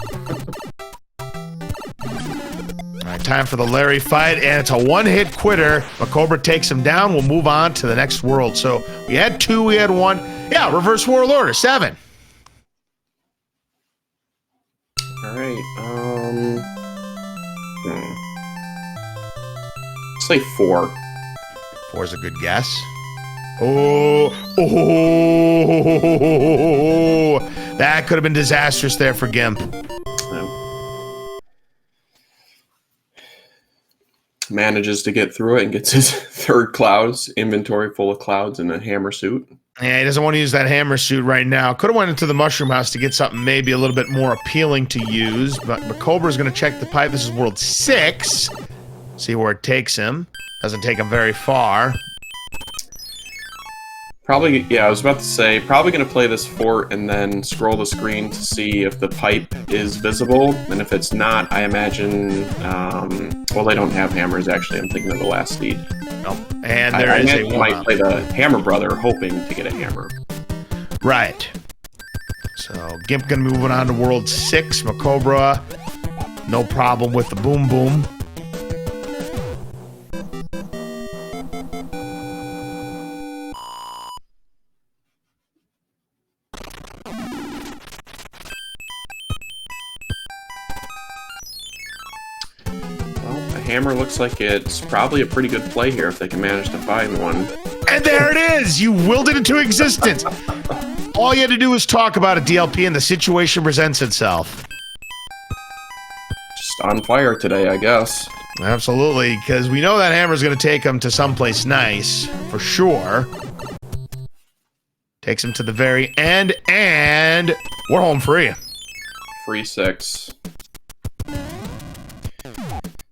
All right, time for the Larry fight, and it's a one-hit quitter. MaCobra takes him down. We'll move on to the next world. So we had 2, we had 1. Yeah, reverse world order, 7. All right, say 4. 4 is a good guess. Oh, that could have been disastrous there for Gimp. Yeah. Manages to get through it and gets his 3rd clouds, inventory full of clouds, and a hammer suit. Yeah, he doesn't want to use that hammer suit right now. Could have went into the mushroom house to get something maybe a little bit more appealing to use, but MaCobra is going to check the pipe. This is world 6. See where it takes him. Doesn't take him very far. Probably, yeah, I was about to say, probably going to play this fort and then scroll the screen to see if the pipe is visible. And if it's not, I imagine, well, they don't have hammers, actually. I'm thinking of the last seed. Nope. And I imagine you might play the Hammer Brother hoping to get a hammer. Right. So, Gimp going to move on to World 6. MaCobra, no problem with the Boom Boom. hammer looks like it's probably a pretty good play here if they can manage to find one. And there it is! You willed it into existence! All you had to do was talk about a DLP and the situation presents itself. Just on fire today, I guess. Absolutely, because we know that hammer's going to take him to someplace nice, for sure. Takes him to the very end, and we're home free. Free 6.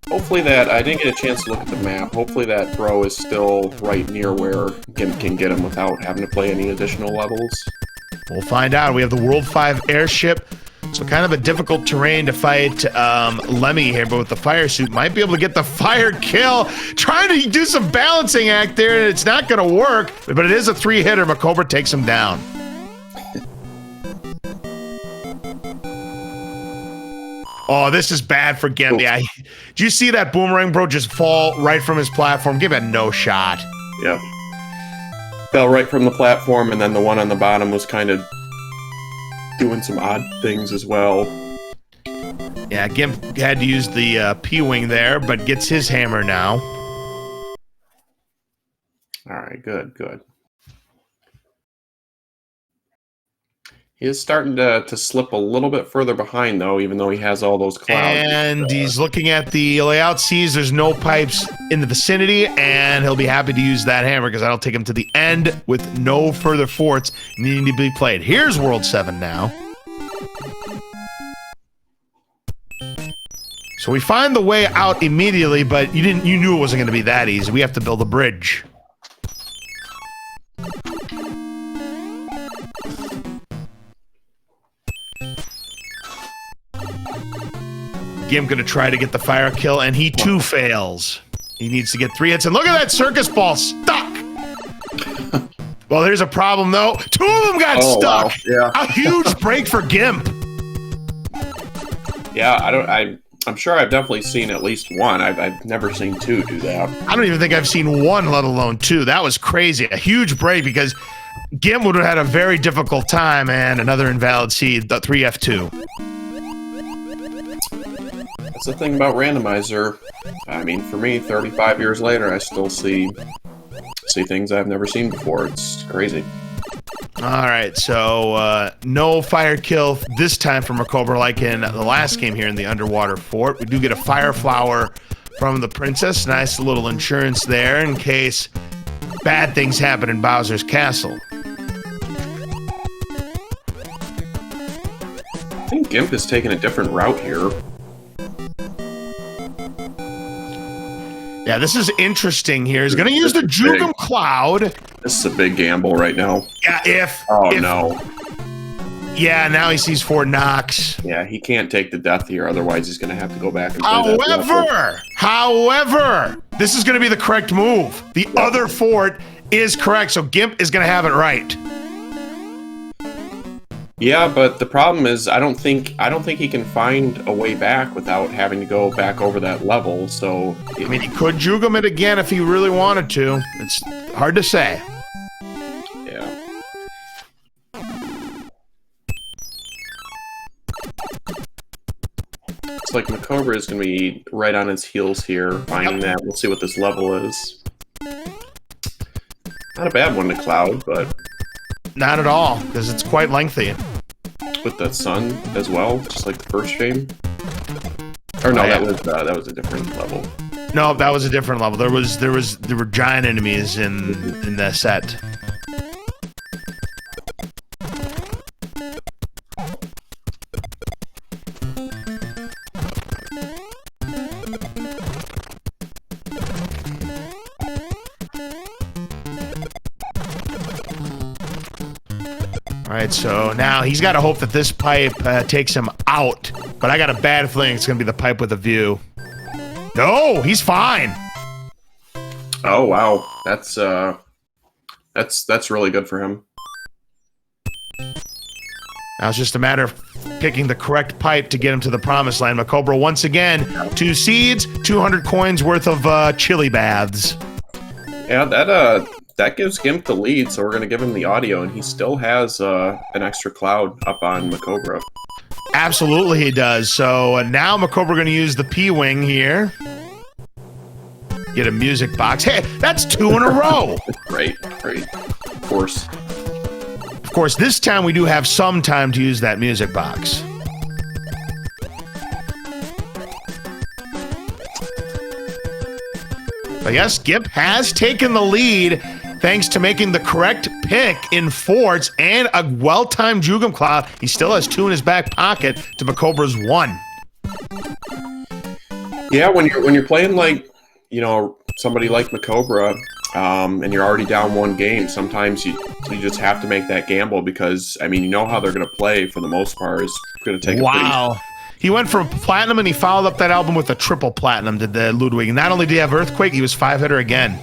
Hopefully that, I didn't get a chance to look at the map. Hopefully that bro is still right near where Gimp can get him without having to play any additional levels. We'll find out. We have the World 5 airship. So kind of a difficult terrain to fight Lemmy here, but with the fire suit, might be able to get the fire kill. Trying to do some balancing act there, and it's not going to work, but it is a 3-hitter. MaCobra takes him down. Oh, this is bad for Gimp. Yeah, do you see that boomerang, bro, just fall right from his platform? Give it no shot. Yep. Fell right from the platform, and then the one on the bottom was kind of doing some odd things as well. Yeah, Gimp had to use the P-Wing there, but gets his hammer now. All right, good, good. He is starting to slip a little bit further behind, though, even though he has all those clouds. And he's looking at the layout, sees there's no pipes in the vicinity, and he'll be happy to use that hammer because that'll take him to the end with no further forts needing to be played. Here's World 7 now. So we find the way out immediately, but you knew it wasn't going to be that easy. We have to build a bridge. Gimp gonna try to get the fire kill, and he too fails. He needs to get 3 hits, and look at that circus ball stuck! Well, there's a problem, though. 2 of them got stuck! Wow. Yeah. A huge break for Gimp! Yeah, I'm sure I've definitely seen at least one. I've never seen 2 do that. I don't even think I've seen 1, let alone 2. That was crazy. A huge break, because Gimp would have had a very difficult time, and another invalid seed, the 3F2. That's the thing about Randomizer. I mean, for me, 35 years later, I still see things I've never seen before. It's crazy. All right, so no fire kill this time from MaCobra like in the last game here in the underwater fort. We do get a fire flower from the princess. Nice little insurance there in case bad things happen in Bowser's castle. I think Gimp is taking a different route here. Yeah, this is interesting here. He's going to use the Jugum Cloud. This is a big gamble right now. Yeah, no. Yeah, now he sees 4 knocks. Yeah, he can't take the death here, otherwise he's going to have to go back and play However, this is going to be the correct move. The other fort is correct, so Gimp is going to have it right. Yeah, but the problem is I don't think he can find a way back without having to go back over that level. So I mean, he could Jugum it again if he really wanted to. It's hard to say. Yeah. It's like MaCobra is going to be right on his heels here, finding that. We'll see what this level is. Not a bad one to cloud, but not at all, because it's quite lengthy. With the sun as well, just like the first game. Or no, that was a different level. No, that was a different level. There were giant enemies in the set. All right, so now he's got to hope that this pipe takes him out, but I got a bad feeling it's going to be the pipe with a view. No, he's fine. Oh wow, that's really good for him. Now it's just a matter of picking the correct pipe to get him to the promised land. MaCobra once again, 2 seeds, 200 coins worth of chili baths. Yeah, that gives Gimp the lead, so we're going to give him the audio, and he still has an extra cloud up on MaCobra. Absolutely he does. So now MaCobra going to use the P-Wing here. get a music box. Hey, that's 2 in a row. Right. Of course. Of course, this time we do have some time to use that music box. But yes, Gimp has taken the lead thanks to making the correct pick in forts and a well-timed Jugum Cloud. He still has 2 in his back pocket to MaCobra's 1. Yeah, when you're playing like, you know, somebody like MaCobra, and you're already down 1 game, sometimes you just have to make that gamble because, I mean, you know how they're going to play for the most part. It's going to take a pretty... He went from platinum and he followed up that album with a triple platinum, did the Ludwig. And not only did he have Earthquake, he was 5-hitter again.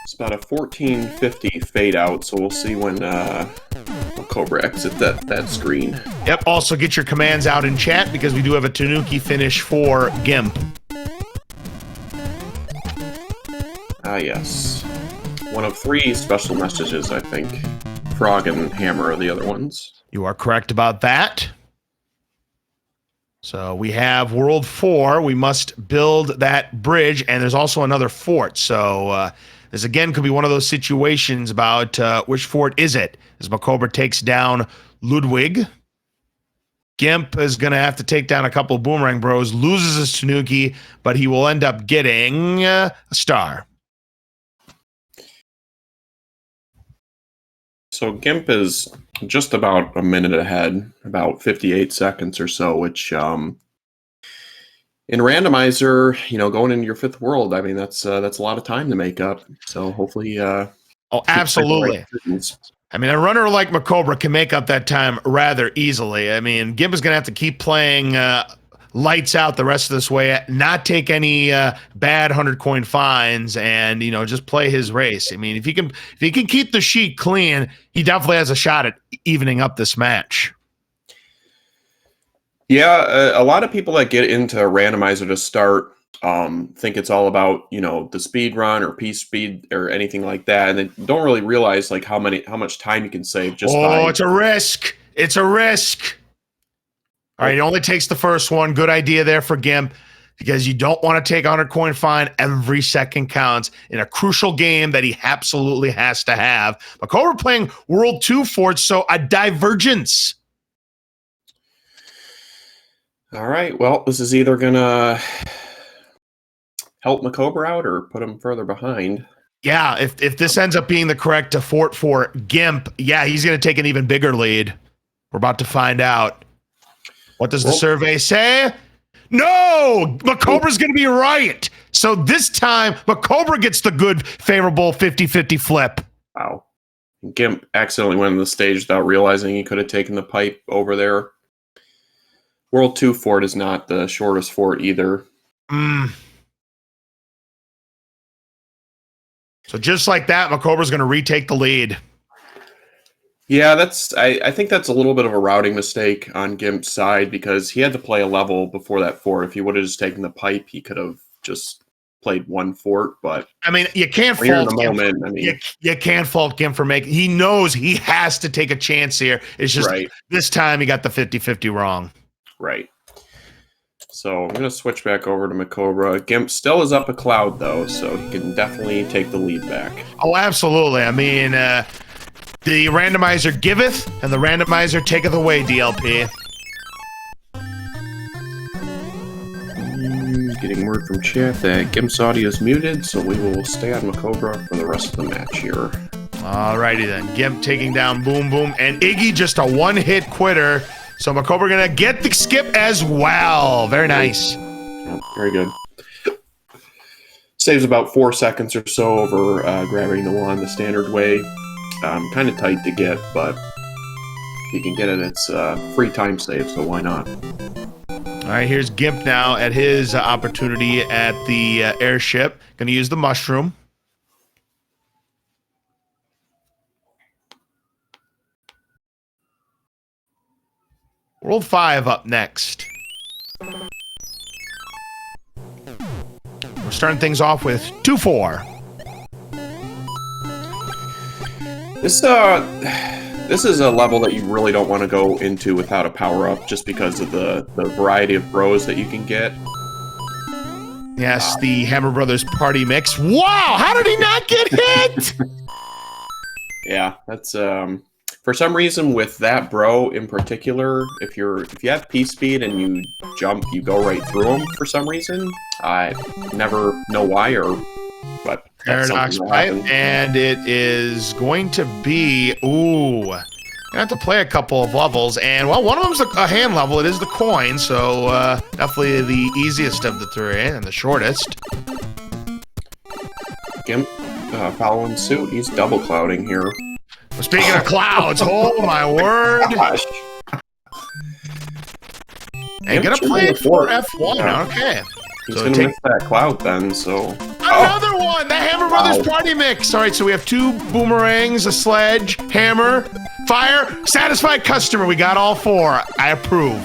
It's about a 1450 fade out, so we'll see when MaCobra exit that screen. Yep, also get your commands out in chat because we do have a Tanuki finish for Gimp. Ah, yes. One of 3 special messages, I think. Frog and Hammer are the other ones. You are correct about that. So we have World 4. We must build that bridge, and there's also another fort. So this, again, could be one of those situations about which fort is it? As MaCobra takes down Ludwig. Gimp is going to have to take down a couple of Boomerang Bros, loses his Tanuki, but he will end up getting a star. So Gimp is just about a minute ahead, about 58 seconds or so, which in Randomizer, you know, going into your 5th world, I mean, that's a lot of time to make up. So hopefully... oh, absolutely. I mean, a runner like MaCobra can make up that time rather easily. I mean, Gimp is going to have to keep playing lights out the rest of this way, not take any bad 100-coin fines, and, you know, just play his race. I mean, if he can keep the sheet clean, he definitely has a shot at evening up this match. Yeah, a lot of people that get into Randomizer to start think it's all about, you know, the speed run or P speed or anything like that, and they don't really realize like how much time you can save just by... it's a risk. It's a risk. All right, it only takes the first one. Good idea there for Gimp, because you don't want to take a 100-coin fine. Every second counts in a crucial game that he absolutely has to have. MaCobra playing World 2 forts, so a divergence. All right, well, this is either going to help MaCobra out or put him further behind. Yeah, if this ends up being the correct fort for Gimp, yeah, he's going to take an even bigger lead. We're about to find out. What does the survey say? No! MaCobra's going to be right. So this time, MaCobra gets the good, favorable 50-50 flip. Wow. Gimp accidentally went on the stage without realizing he could have taken the pipe over there. World 2 fort is not the shortest fort either. So just like that, MaCobra's going to retake the lead. Yeah, I think that's a little bit of a routing mistake on Gimp's side, because he had to play a level before that fort. If he would have just taken the pipe, he could have just played 1 fort. But I mean, you can't fault Gimp. You can't fault Gimp for making. He knows he has to take a chance here. It's just this time he got the 50-50 wrong. Right. So I'm going to switch back over to MaCobra. Gimp still is up a cloud, though, so he can definitely take the lead back. Oh, absolutely. I mean, the randomizer giveth, and the randomizer taketh away, DLP. Getting word from chat that Gimp's audio is muted, so we will stay on MaCobra for the rest of the match here. Alrighty then. Gimp taking down Boom Boom, and Iggy just a one-hit quitter. So MaCobra gonna get the skip as well. Very nice. Yeah, very good. Saves about 4 seconds or so over grabbing the one the standard way. Kind of tight to get, but if you can get it, it's free time save, so why not? All right, here's Gimp now at his opportunity at the airship. Gonna use the mushroom. World 5 up next. We're starting things off with 2-4. This is a level that you really don't want to go into without a power-up, just because of the variety of bros that you can get. Yes, the Hammer Brothers party mix. Wow, how did he not get hit? Yeah, that's for some reason with that bro in particular, if you have P-speed and you jump, you go right through them for some reason. I never know why but Paradox pipe, and it is going to be I have to play a couple of levels, and well, one of them's a hand level. It is the coin, so definitely the easiest of the three and the shortest. Gimp following suit. He's double clouding here. Speaking of clouds, oh my word! Gosh. And gonna play it for F1. Yeah. Okay. He's gonna miss that cloud then. So another one. The Hammer Brothers party mix. All right, so we have 2 boomerangs, a sledge, hammer, fire, satisfied customer. We got all 4. I approve.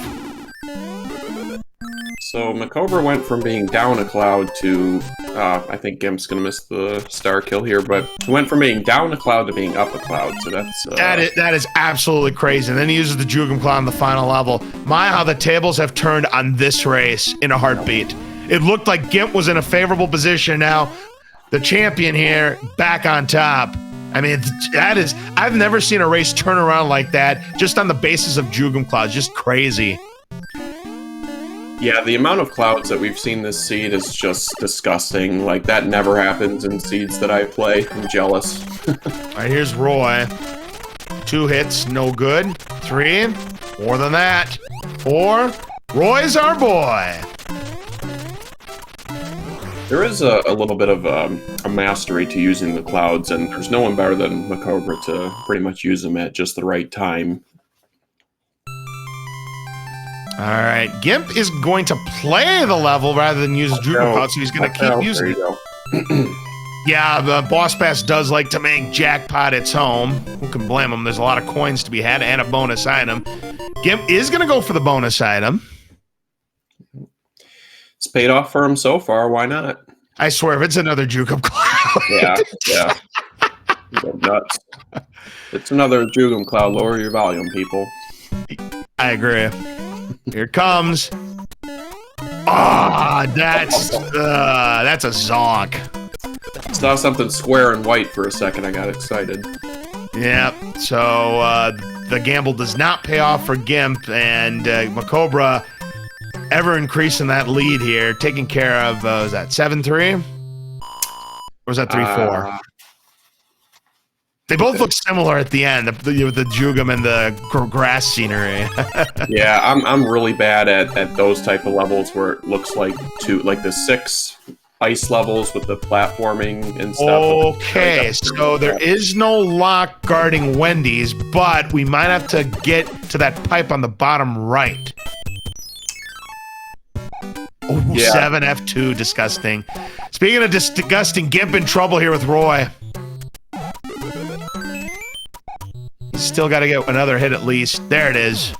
So MaCobra went from being down a cloud to, I think Gimp's gonna miss the star kill here, but he went from being down a cloud to being up a cloud. So that's that is absolutely crazy. And then he uses the Jugum Cloud on the final level. My, how the tables have turned on this race in a heartbeat. It looked like Gimp was in a favorable position. Now, the champion here back on top. I mean, that is, I've never seen a race turn around like that just on the basis of Jugum Clouds. Just crazy. Yeah, the amount of clouds that we've seen this seed is just disgusting. Like, that never happens in seeds that I play. I'm jealous. All right, here's Roy. 2 hits, no good. 3, more than that. 4, Roy's our boy. There is a little bit of a mastery to using the clouds, and there's no one better than MaCobra to pretty much use them at just the right time. All right, Gimp is going to play the level rather than use Jugum Cloud, so he's going to keep using it. Yeah, the Boss Pass does like to make Jackpot its home. Who can blame him? There's a lot of coins to be had and a bonus item. Gimp is going to go for the bonus item. It's paid off for him so far. Why not? I swear, if it's another Jugum Cloud. Yeah. Go nuts. It's another Jugum Cloud. Lower your volume, people. I agree. Here it comes. Ah, that's a zonk. Saw something square and white for a second. I got excited. Yep. So the gamble does not pay off for Gimp, and MaCobra ever increasing that lead here, taking care of, was that 7-3? Or was that 3-4? They both look similar at the end, the Jugum and the grass scenery. Yeah, I'm really bad at those type of levels where it looks like the 6 ice levels with the platforming and stuff. Okay, so there is no lock guarding Wendy's, but we might have to get to that pipe on the bottom right. Oh, yeah. 7 F2, disgusting. Speaking of disgusting, Gimp in trouble here with Roy. He's still got to get another hit at least. There it is.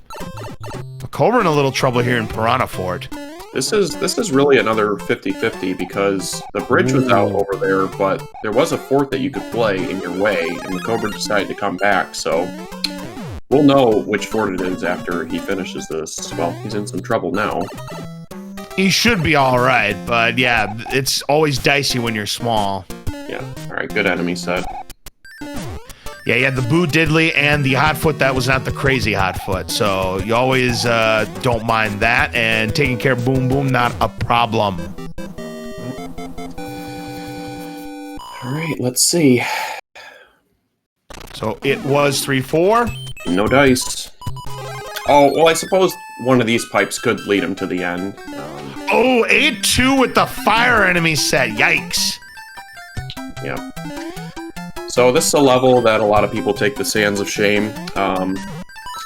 MaCobra in a little trouble here in Piranha Fort. This is really another 50-50 because the bridge was out over there, but there was a fort that you could play in your way, and MaCobra decided to come back, so we'll know which fort it is after he finishes this. Well, he's in some trouble now. He should be all right, but yeah, it's always dicey when you're small. Yeah, all right, good enemy set. Yeah, you had the Boo Diddley and the Hot Foot. That was not the crazy Hot Foot, so you always don't mind that. And taking care of Boom Boom, not a problem. All right, let's see. So it was 3-4. No dice. Oh, well, I suppose one of these pipes could lead him to the end. Oh, 8-2 with the fire enemy set. Yikes. Yeah. So this is a level that a lot of people take the Sands of Shame.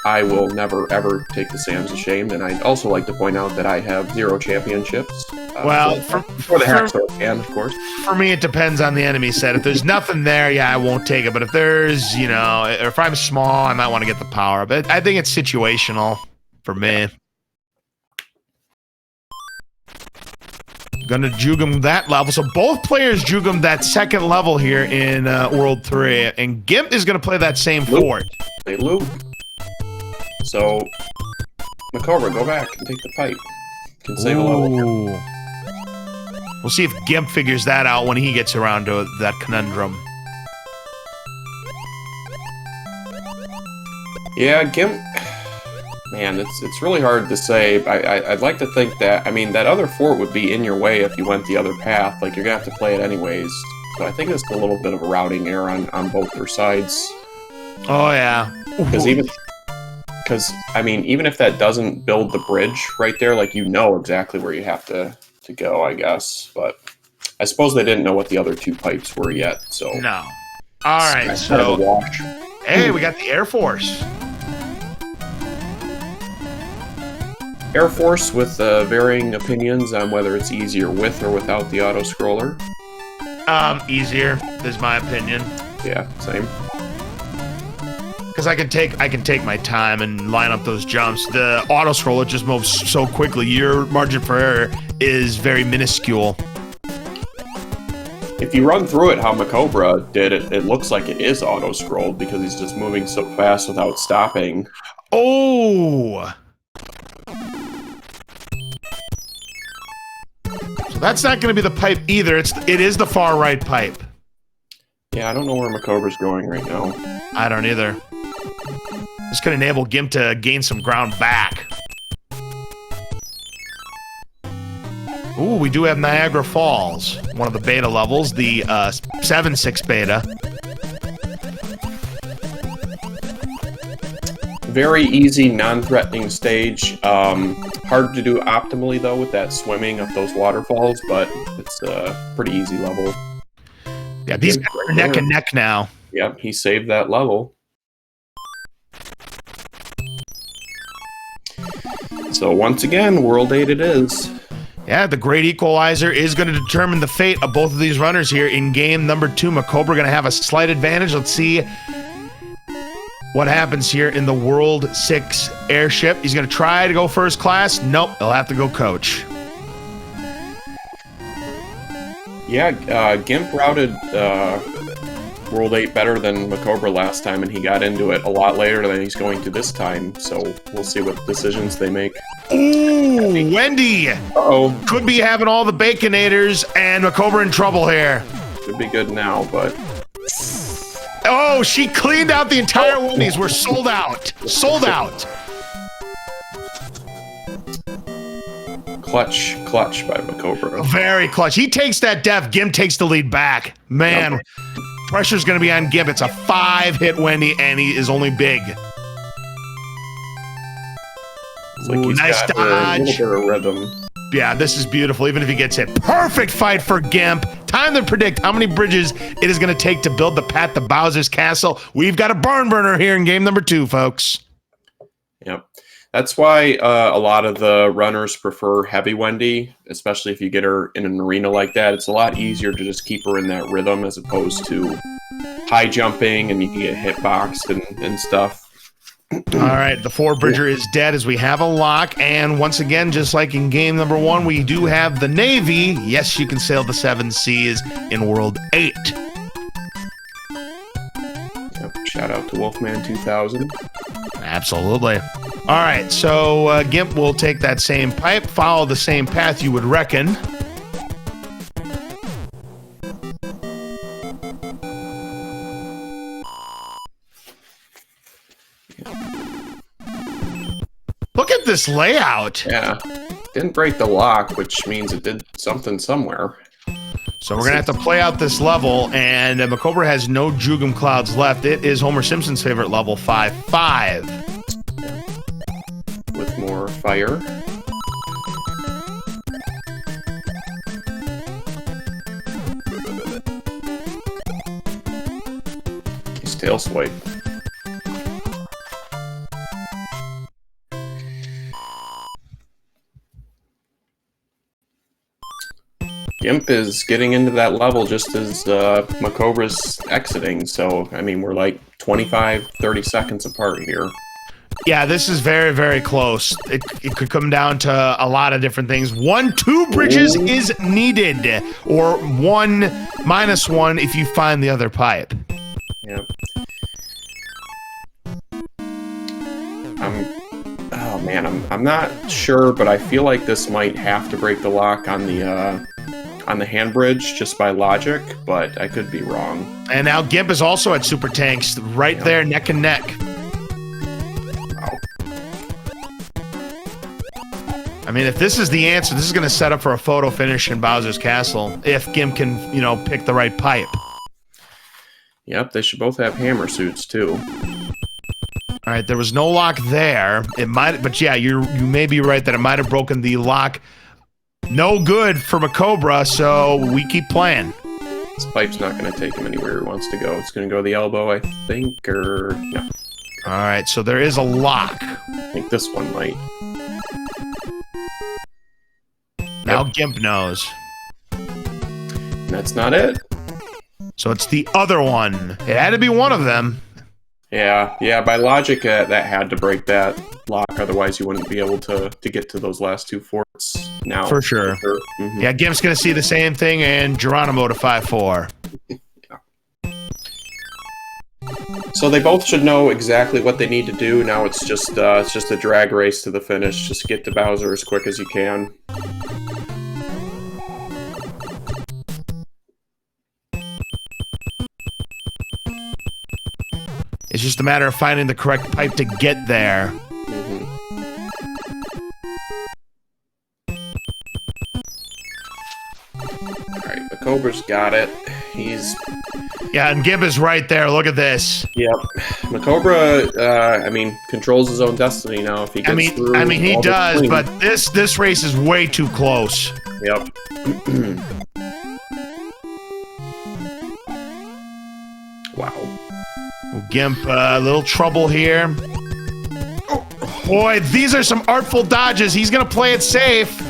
I will never, ever take the Sands of Shame, and I'd also like to point out that I have 0 championships. Well, for the Hacksaw can, of course. For me, it depends on the enemy set. If there's nothing there, yeah, I won't take it. But if there's, you know, if I'm small, I might want to get the power. But I think it's situational for me. Gonna juke him that level. So both players juke him that second level here in World 3. And Gimp is gonna play that same fort. They loop. So, MaCobra, go back and take the pipe. Can save a level. We'll see if Gimp figures that out when he gets around to that conundrum. Yeah, Gimp. Man, it's really hard to say. I'd like to think that, I mean, that other fort would be in your way if you went the other path. Like, you're going to have to play it anyways. So I think it's a little bit of a routing error on both their sides. Oh, yeah. Because, I mean, even if that doesn't build the bridge right there, like, you know exactly where you have to go, I guess. But I suppose they didn't know what the other two pipes were yet, so... No. All right, so... Hey, we got the Air Force. Air Force with varying opinions on whether it's easier with or without the auto-scroller. Easier, is my opinion. Yeah, same. Because I can take my time and line up those jumps. The auto-scroller just moves so quickly. Your margin for error is very minuscule. If you run through it how MaCobra did, it looks like it is auto-scrolled because he's just moving so fast without stopping. Oh! So that's not going to be the pipe either. It is the far right pipe. Yeah, I don't know where MaCobra's going right now. I don't either. This could enable Gimp to gain some ground back. Ooh, we do have Niagara Falls, one of the beta levels, the 7.6 beta. Very easy, non-threatening stage. Hard to do optimally, though, with that swimming up those waterfalls, but it's a pretty easy level. Yeah, these guys are neck and neck now. Yep, he saved that level. So once again, World 8 it is. Yeah, the Great Equalizer is going to determine the fate of both of these runners here in game number 2. MaCobra going to have a slight advantage. Let's see what happens here in the World 6 airship. He's going to try to go first class. Nope, he'll have to go coach. Yeah, Gimp routed World 8 better than MaCobra last time, and he got into it a lot later than he's going to this time, so we'll see what decisions they make. Ooh, Wendy! Uh-oh. Could be having all the Baconators, and MaCobra in trouble here. Could be good now, but... Oh, she cleaned out the entire Wendy's. We're sold out. Sold out. Clutch by MaCobra. Very clutch. He takes that def. Gimp takes the lead back. Man, yep. Pressure's going to be on Gimp. It's a 5-hit Wendy, and he is only big. It's like Ooh, nice got dodge. A little bit of rhythm. Yeah, this is beautiful, even if he gets hit. Perfect fight for Gimp. Time to predict how many bridges it is going to take to build the path to Bowser's Castle. We've got a barn burner here in game number 2, folks. Yep. That's why a lot of the runners prefer Heavy Wendy, especially if you get her in an arena like that. It's a lot easier to just keep her in that rhythm as opposed to high jumping and you can get hitboxed and stuff. All right, the 4-bridger is dead as we have a lock. And once again, just like in game number 1, we do have the Navy. Yes, you can sail the 7 seas in World 8. Yep, shout out to Wolfman2000. Absolutely. All right, so Gimp will take that same pipe, follow the same path you would reckon. Look at this layout. Yeah, didn't break the lock, which means it did something somewhere. So we're going to have to play out this level, and MaCobra has no Jugum Clouds left. It is Homer Simpson's favorite level, 5-5. With more fire. His tail swipe. Gimp is getting into that level just as MaCobra's exiting, so, I mean, we're like 25, 30 seconds apart here. Yeah, this is very, very close. It could come down to a lot of different things. 2 bridges is needed, or 1 minus 1 if you find the other pipe. Yep. Oh man, I'm not sure, but I feel like this might have to break the lock on the hand bridge just by logic, but I could be wrong. And now Gimp is also at super tanks, right there, neck and neck. I mean, if this is the answer, this is going to set up for a photo finish in Bowser's Castle if Gimp can, you know, pick the right pipe. Yep, they should both have hammer suits too. All right, there was no lock there. It might, but yeah, you may be right that it might have broken the lock. No good for MaCobra, so we keep playing. This pipe's not going to take him anywhere he wants to go. It's going to go the elbow, I think, or no. All right, so there is a lock. I think this one might. Now Gimp knows. That's not it. So it's the other one. It had to be one of them. Yeah, by logic, that had to break that lock, otherwise you wouldn't be able to get to those last 2 forts now. For sure. Mm-hmm. Yeah, Gimp's going to see the same thing, and Geronimo to 5-4. So they both should know exactly what they need to do. Now it's just a drag race to the finish. Just get to Bowser as quick as you can. It's just a matter of finding the correct pipe to get there. Mm-hmm. Alright, MaCobra's got it. Yeah, and Gimp is right there. Look at this. Yep. MaCobra, I mean, controls his own destiny now. If he gets through. I mean, he does, but this race is way too close. Yep. Wow. Gimp, a little trouble here. Oh, boy, these are some artful dodges. He's going to play it safe.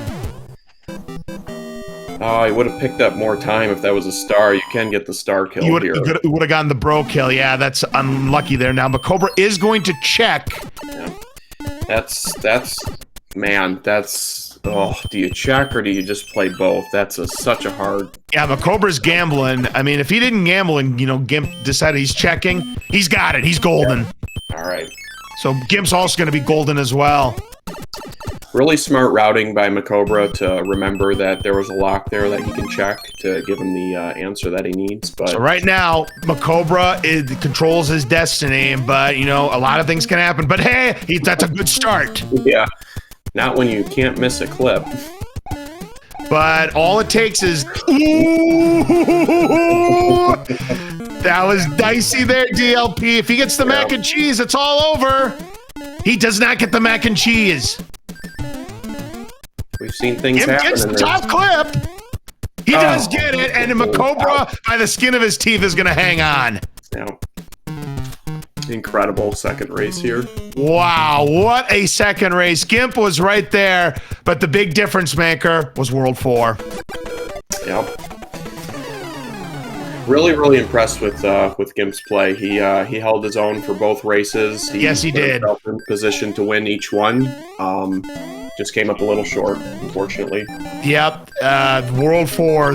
Oh, he would have picked up more time if that was a star. You can get the star kill here. You would have gotten the bro kill. Yeah, that's unlucky there. Now, MaCobra is going to check. Yeah. Man, oh, do you check or do you just play both? That's such a hard... Yeah, MaCobra's gambling. I mean, if he didn't gamble and, you know, Gimp decided he's checking, he's got it. He's golden. Yeah. All right. So Gimp's also going to be golden as well. Really smart routing by MaCobra to remember that there was a lock there that he can check to give him the answer that he needs. But so right now, MaCobra controls his destiny, but, you know, a lot of things can happen. But hey, that's a good start. Yeah. Not when you can't miss a clip. But all it takes is... Ooh! That was dicey there, DLP. If he gets the mac and cheese, it's all over. He does not get the mac and cheese. We've seen things happen. Gets the top clip. He does get it, and MaCobra, by the skin of his teeth, is going to hang on. Yeah. Incredible second race here. Wow, what a second race. Gimp was right there, but the big difference maker was World 4. Yep. Really, really impressed with Gimp's play. He held his own for both races. Yes, he did. Himself in position to win each one. Just came up a little short, unfortunately. Yep, World 4,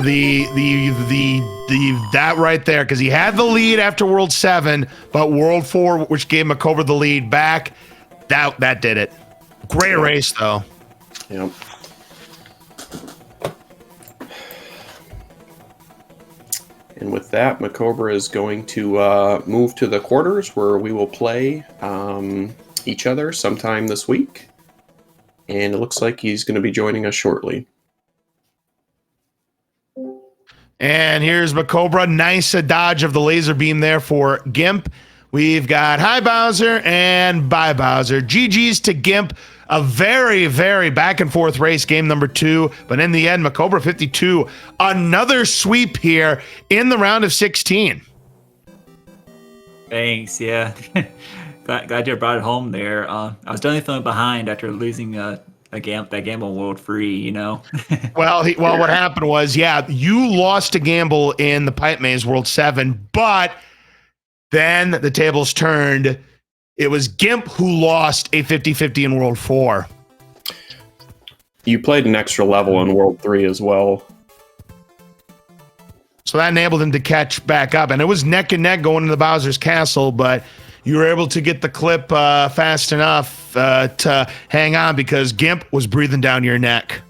that right there, because he had the lead after World 7, but World 4, which gave MaCobra the lead back, that did it. Great race, though. Yep. And with that, MaCobra is going to move to the quarters, where we will play each other sometime this week. And it looks like he's going to be joining us shortly. And here's MaCobra. Nice dodge of the laser beam there for Gimp. We've got hi Bowser and bye Bowser. GG's to Gimp. A very, very back and forth race, game number 2. But in the end, MaCobra52, another sweep here in the round of 16. Thanks, yeah. Glad you brought it home there. I was definitely feeling behind after losing that gamble World Free, you know. Well, what happened was, yeah, you lost a gamble in the Pipe Maze World 7, but then the tables turned. It was Gimp who lost a 50-50 in World 4. You played an extra level in World 3 as well. So that enabled him to catch back up. And it was neck and neck going into the Bowser's Castle, but you were able to get the clip fast enough to hang on because Gimp was breathing down your neck.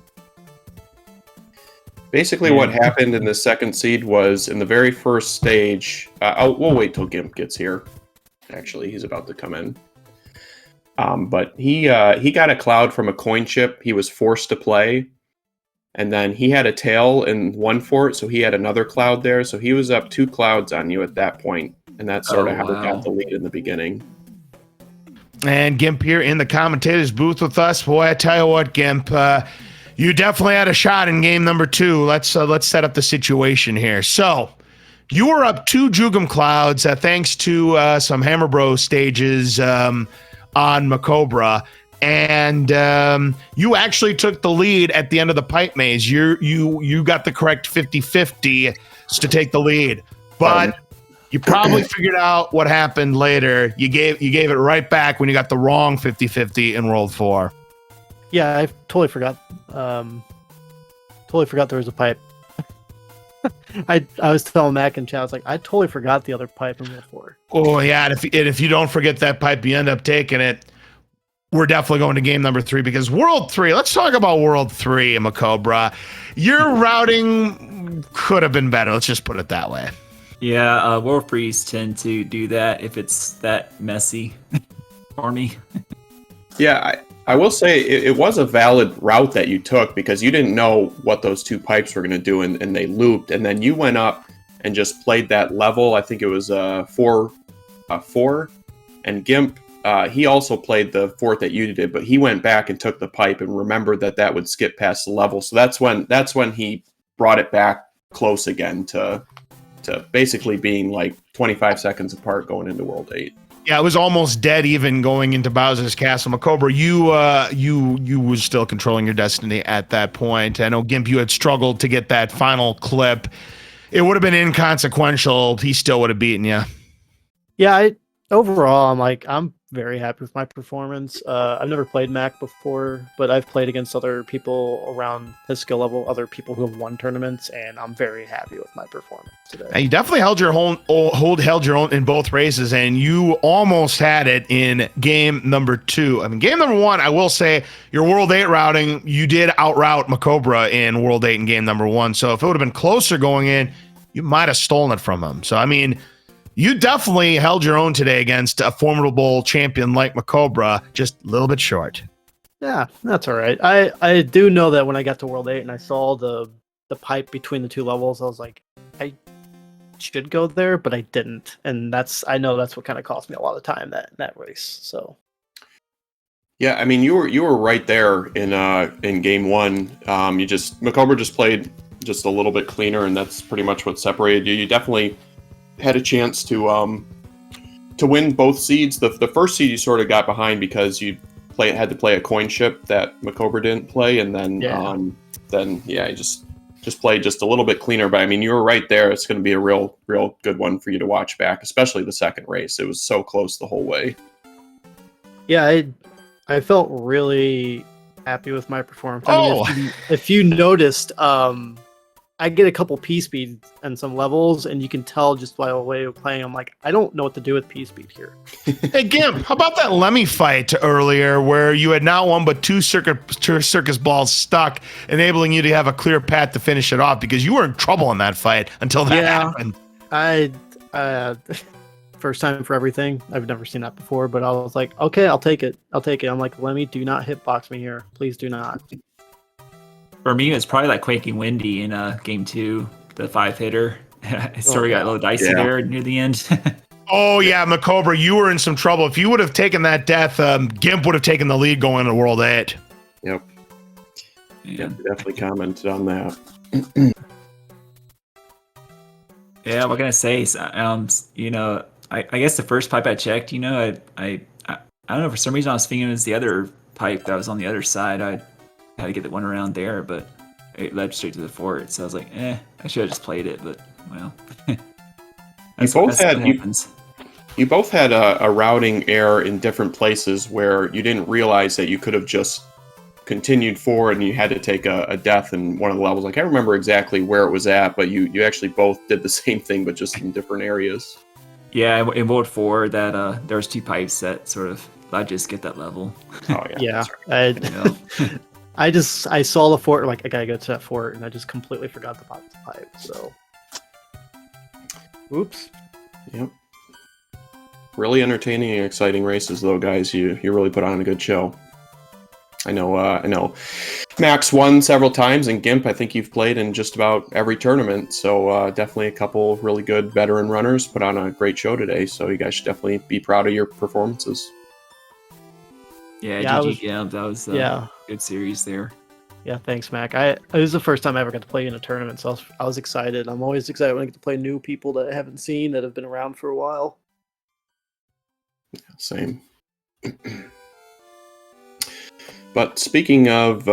Basically, what happened in the second seed was in the very first stage. We'll wait till Gimp gets here. Actually, he's about to come in. But he got a cloud from a coin chip. He was forced to play, and then he had a tail in one fort, so he had another cloud there. So he was up 2 clouds on you at that point, and that's sort of how he got the lead in the beginning. And Gimp here in the commentator's booth with us. Boy, I tell you what, Gimp. You definitely had a shot in game number 2. Let's set up the situation here. So, you were up 2 Jugum clouds thanks to some Hammer Bros stages on MaCobra, and you actually took the lead at the end of the pipe maze. You got the correct 50-50 to take the lead, but you probably figured out what happened later. You gave it right back when you got the wrong 50-50 in World 4. Yeah, I totally forgot. Totally forgot there was a pipe. I was telling Mac and chat, I was like, I totally forgot the other pipe in World 4. Oh yeah, and if you don't forget that pipe, you end up taking it. We're definitely going to game number 3 because World 3. Let's talk about World 3, MaCobra. Your routing could have been better. Let's just put it that way. Yeah, World 3s tend to do that if it's that messy for me. Yeah, I will say it was a valid route that you took because you didn't know what those 2 pipes were going to do, and they looped, and then you went up and just played that level. I think it was 4, and Gimp, he also played the fort that you did, but he went back and took the pipe and remembered that would skip past the level. So that's when he brought it back close again to basically being like 25 seconds apart going into World 8. Yeah, it was almost dead even going into Bowser's Castle. MaCobra, you was still controlling your destiny at that point. I know Gimp, you had struggled to get that final clip. It would have been inconsequential. He still would have beaten you. Yeah, overall, I'm very happy with my performance. I've never played Mac before, but I've played against other people around his skill level, other people who have won tournaments, and I'm very happy with my performance today. And you definitely held your own in both races, and you almost had it in game number 2. I mean, game number 1, I will say, your World 8 routing, you did outroute MaCobra in World 8 in game number 1. So if it would have been closer going in, you might have stolen it from him. So, I mean, you definitely held your own today against a formidable champion like MaCobra, just a little bit short. Yeah, that's all right. I do know that when I got to World 8 and I saw the pipe between the 2 levels, I was like, I should go there, but I didn't. And I know that's what kind of cost me a lot of time that race. So yeah, I mean, you were right there in game 1. MaCobra just played just a little bit cleaner, and that's pretty much what separated you. You definitely had a chance to win both seeds. The first seed you sort of got behind because you had to play a coin chip that MaCobra didn't play, and then you just played just a little bit cleaner. But I mean, you were right there. It's going to be a real good one for you to watch back, especially the second race. It was so close the whole way. Yeah, I felt really happy with my performance. I mean, if you noticed, I get a couple P-speed and some levels, and you can tell just by the way of playing, I'm like, I don't know what to do with P-speed here. Hey, Gimp, how about that Lemmy fight earlier where you had not one but two circus balls stuck, enabling you to have a clear path to finish it off because you were in trouble in that fight until that happened. First time for everything. I've never seen that before, but I was like, okay, I'll take it. I'm like, Lemmy, do not hitbox me here. Please do not. For me, it's probably like Quaking Windy in game 2, the 5-hitter. It sort of got a little dicey there near the end. Oh, yeah, MaCobra, you were in some trouble. If you would have taken that death, Gimp would have taken the lead going into World 8. Yep. Yeah, definitely commented on that. Yeah, what can I say? I guess the first pipe I checked, I don't know, for some reason I was thinking it was the other pipe that was on the other side. I had to get the one around there, but it led straight to the fort. So I was like, I should have just played it, but well. You both had a routing error in different places where you didn't realize that you could have just continued forward and you had to take a death in one of the levels. I can't remember exactly where it was at, but you actually both did the same thing, but just in different areas. Yeah, in World 4, that there was 2 pipes that sort of I just get that level. Oh yeah. Yeah, that's right. I saw the fort, like I gotta go to that fort, and I just completely forgot the pipe. So, oops. Yep. Really entertaining and exciting races, though, guys. You really put on a good show. I know. Max won several times, and Gimp, I think you've played in just about every tournament. So definitely a couple really good veteran runners put on a great show today. So you guys should definitely be proud of your performances. Yeah, GG Gimp. That was a good series there. Yeah, thanks, Mac. It was the first time I ever got to play in a tournament, so I was excited. I'm always excited when I get to play new people that I haven't seen that have been around for a while. Same. But speaking of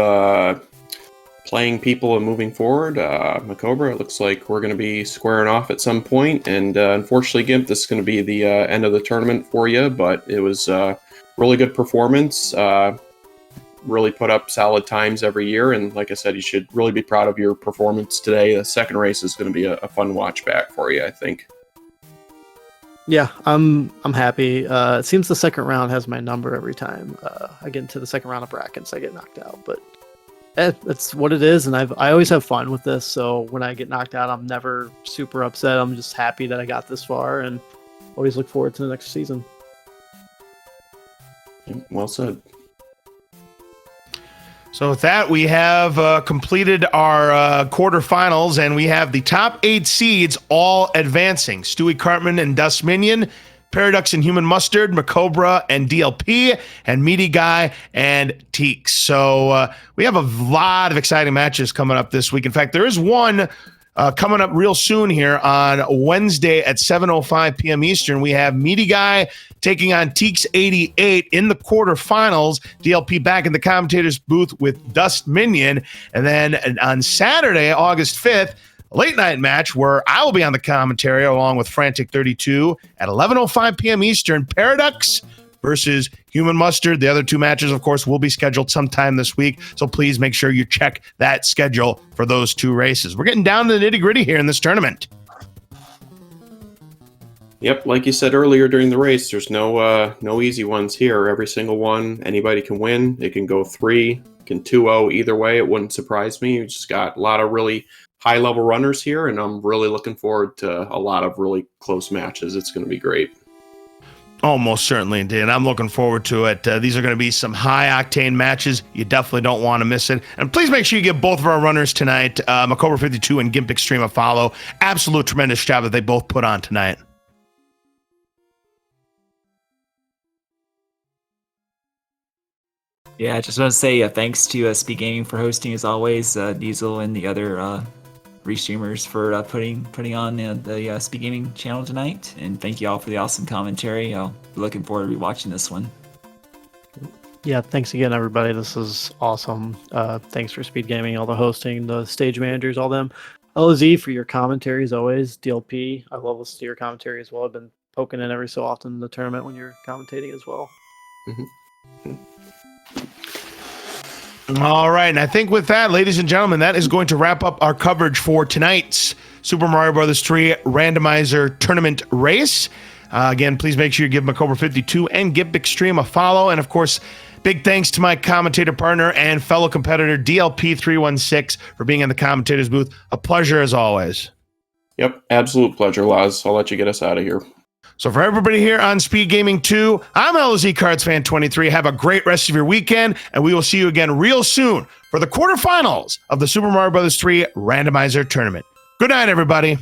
playing people and moving forward, MaCobra, it looks like we're going to be squaring off at some point. And unfortunately, Gimp, this is going to be the end of the tournament for you. But it was really good performance. Really put up solid times every year. And like I said, you should really be proud of your performance today. The second race is going to be a fun watch back for you, I think. Yeah, I'm happy. It seems the second round has my number every time I get into the second round of brackets. I get knocked out, but that's what it is, and I always have fun with this. So when I get knocked out, I'm never super upset. I'm just happy that I got this far, and always look forward to the next season. Well said. So with that, we have completed our quarterfinals, and we have the top 8 seeds all advancing. Stewie Cartman and Dust Minion, Paradox and Human Mustard, MaCobra and DLP, and Meaty Guy and Teeks. So we have a lot of exciting matches coming up this week. In fact, there is one coming up real soon here on Wednesday at 7:05 p.m. Eastern. We have Meaty Guy taking on Teeks88 in the quarterfinals. DLP back in the commentator's booth with Dust Minion. And then on Saturday, August 5th, a late night match where I will be on the commentary along with Frantic32 at 11:05 p.m. Eastern. Paradox versus Human Mustard. The other 2 matches, of course, will be scheduled sometime this week. So please make sure you check that schedule for those 2 races. We're getting down to the nitty-gritty here in this tournament. Yep, like you said earlier during the race, there's no easy ones here. Every single one, anybody can win. It can go 3, can 2-0 either way. It wouldn't surprise me. You just got a lot of really high-level runners here, and I'm really looking forward to a lot of really close matches. It's going to be great. Oh, most certainly indeed. I'm looking forward to it. These are going to be some high-octane matches. You definitely don't want to miss it. And please make sure you give both of our runners tonight, MaCobra52 and Gimpxtreme, a follow. Absolute tremendous job that they both put on tonight. Yeah, I just want to say thanks to SpeedGaming for hosting as always, Diesel and the other restreamers for putting on the SpeedGaming channel tonight, and thank you all for the awesome commentary. I'll be looking forward to rewatching this one. Yeah, thanks again, everybody. This is awesome. Thanks for SpeedGaming, all the hosting, the stage managers, all them. LZ for your commentary as always. DLP, I love listening to your commentary as well. I've been poking in every so often in the tournament when you're commentating as well. Mm-hmm. All right, and I think with that, ladies and gentlemen, that is going to wrap up our coverage for tonight's Super Mario Bros. 3 Randomizer Tournament race. Again, please make sure you give MaCobra52 and Gimpxtreme a follow. And, of course, big thanks to my commentator partner and fellow competitor, DLP316, for being in the commentator's booth. A pleasure as always. Yep, absolute pleasure, Laz. I'll let you get us out of here. So for everybody here on Speed Gaming 2, I'm LZ Cards Fan 23. Have a great rest of your weekend, and we will see you again real soon for the quarterfinals of the Super Mario Bros. 3 Randomizer Tournament. Good night, everybody.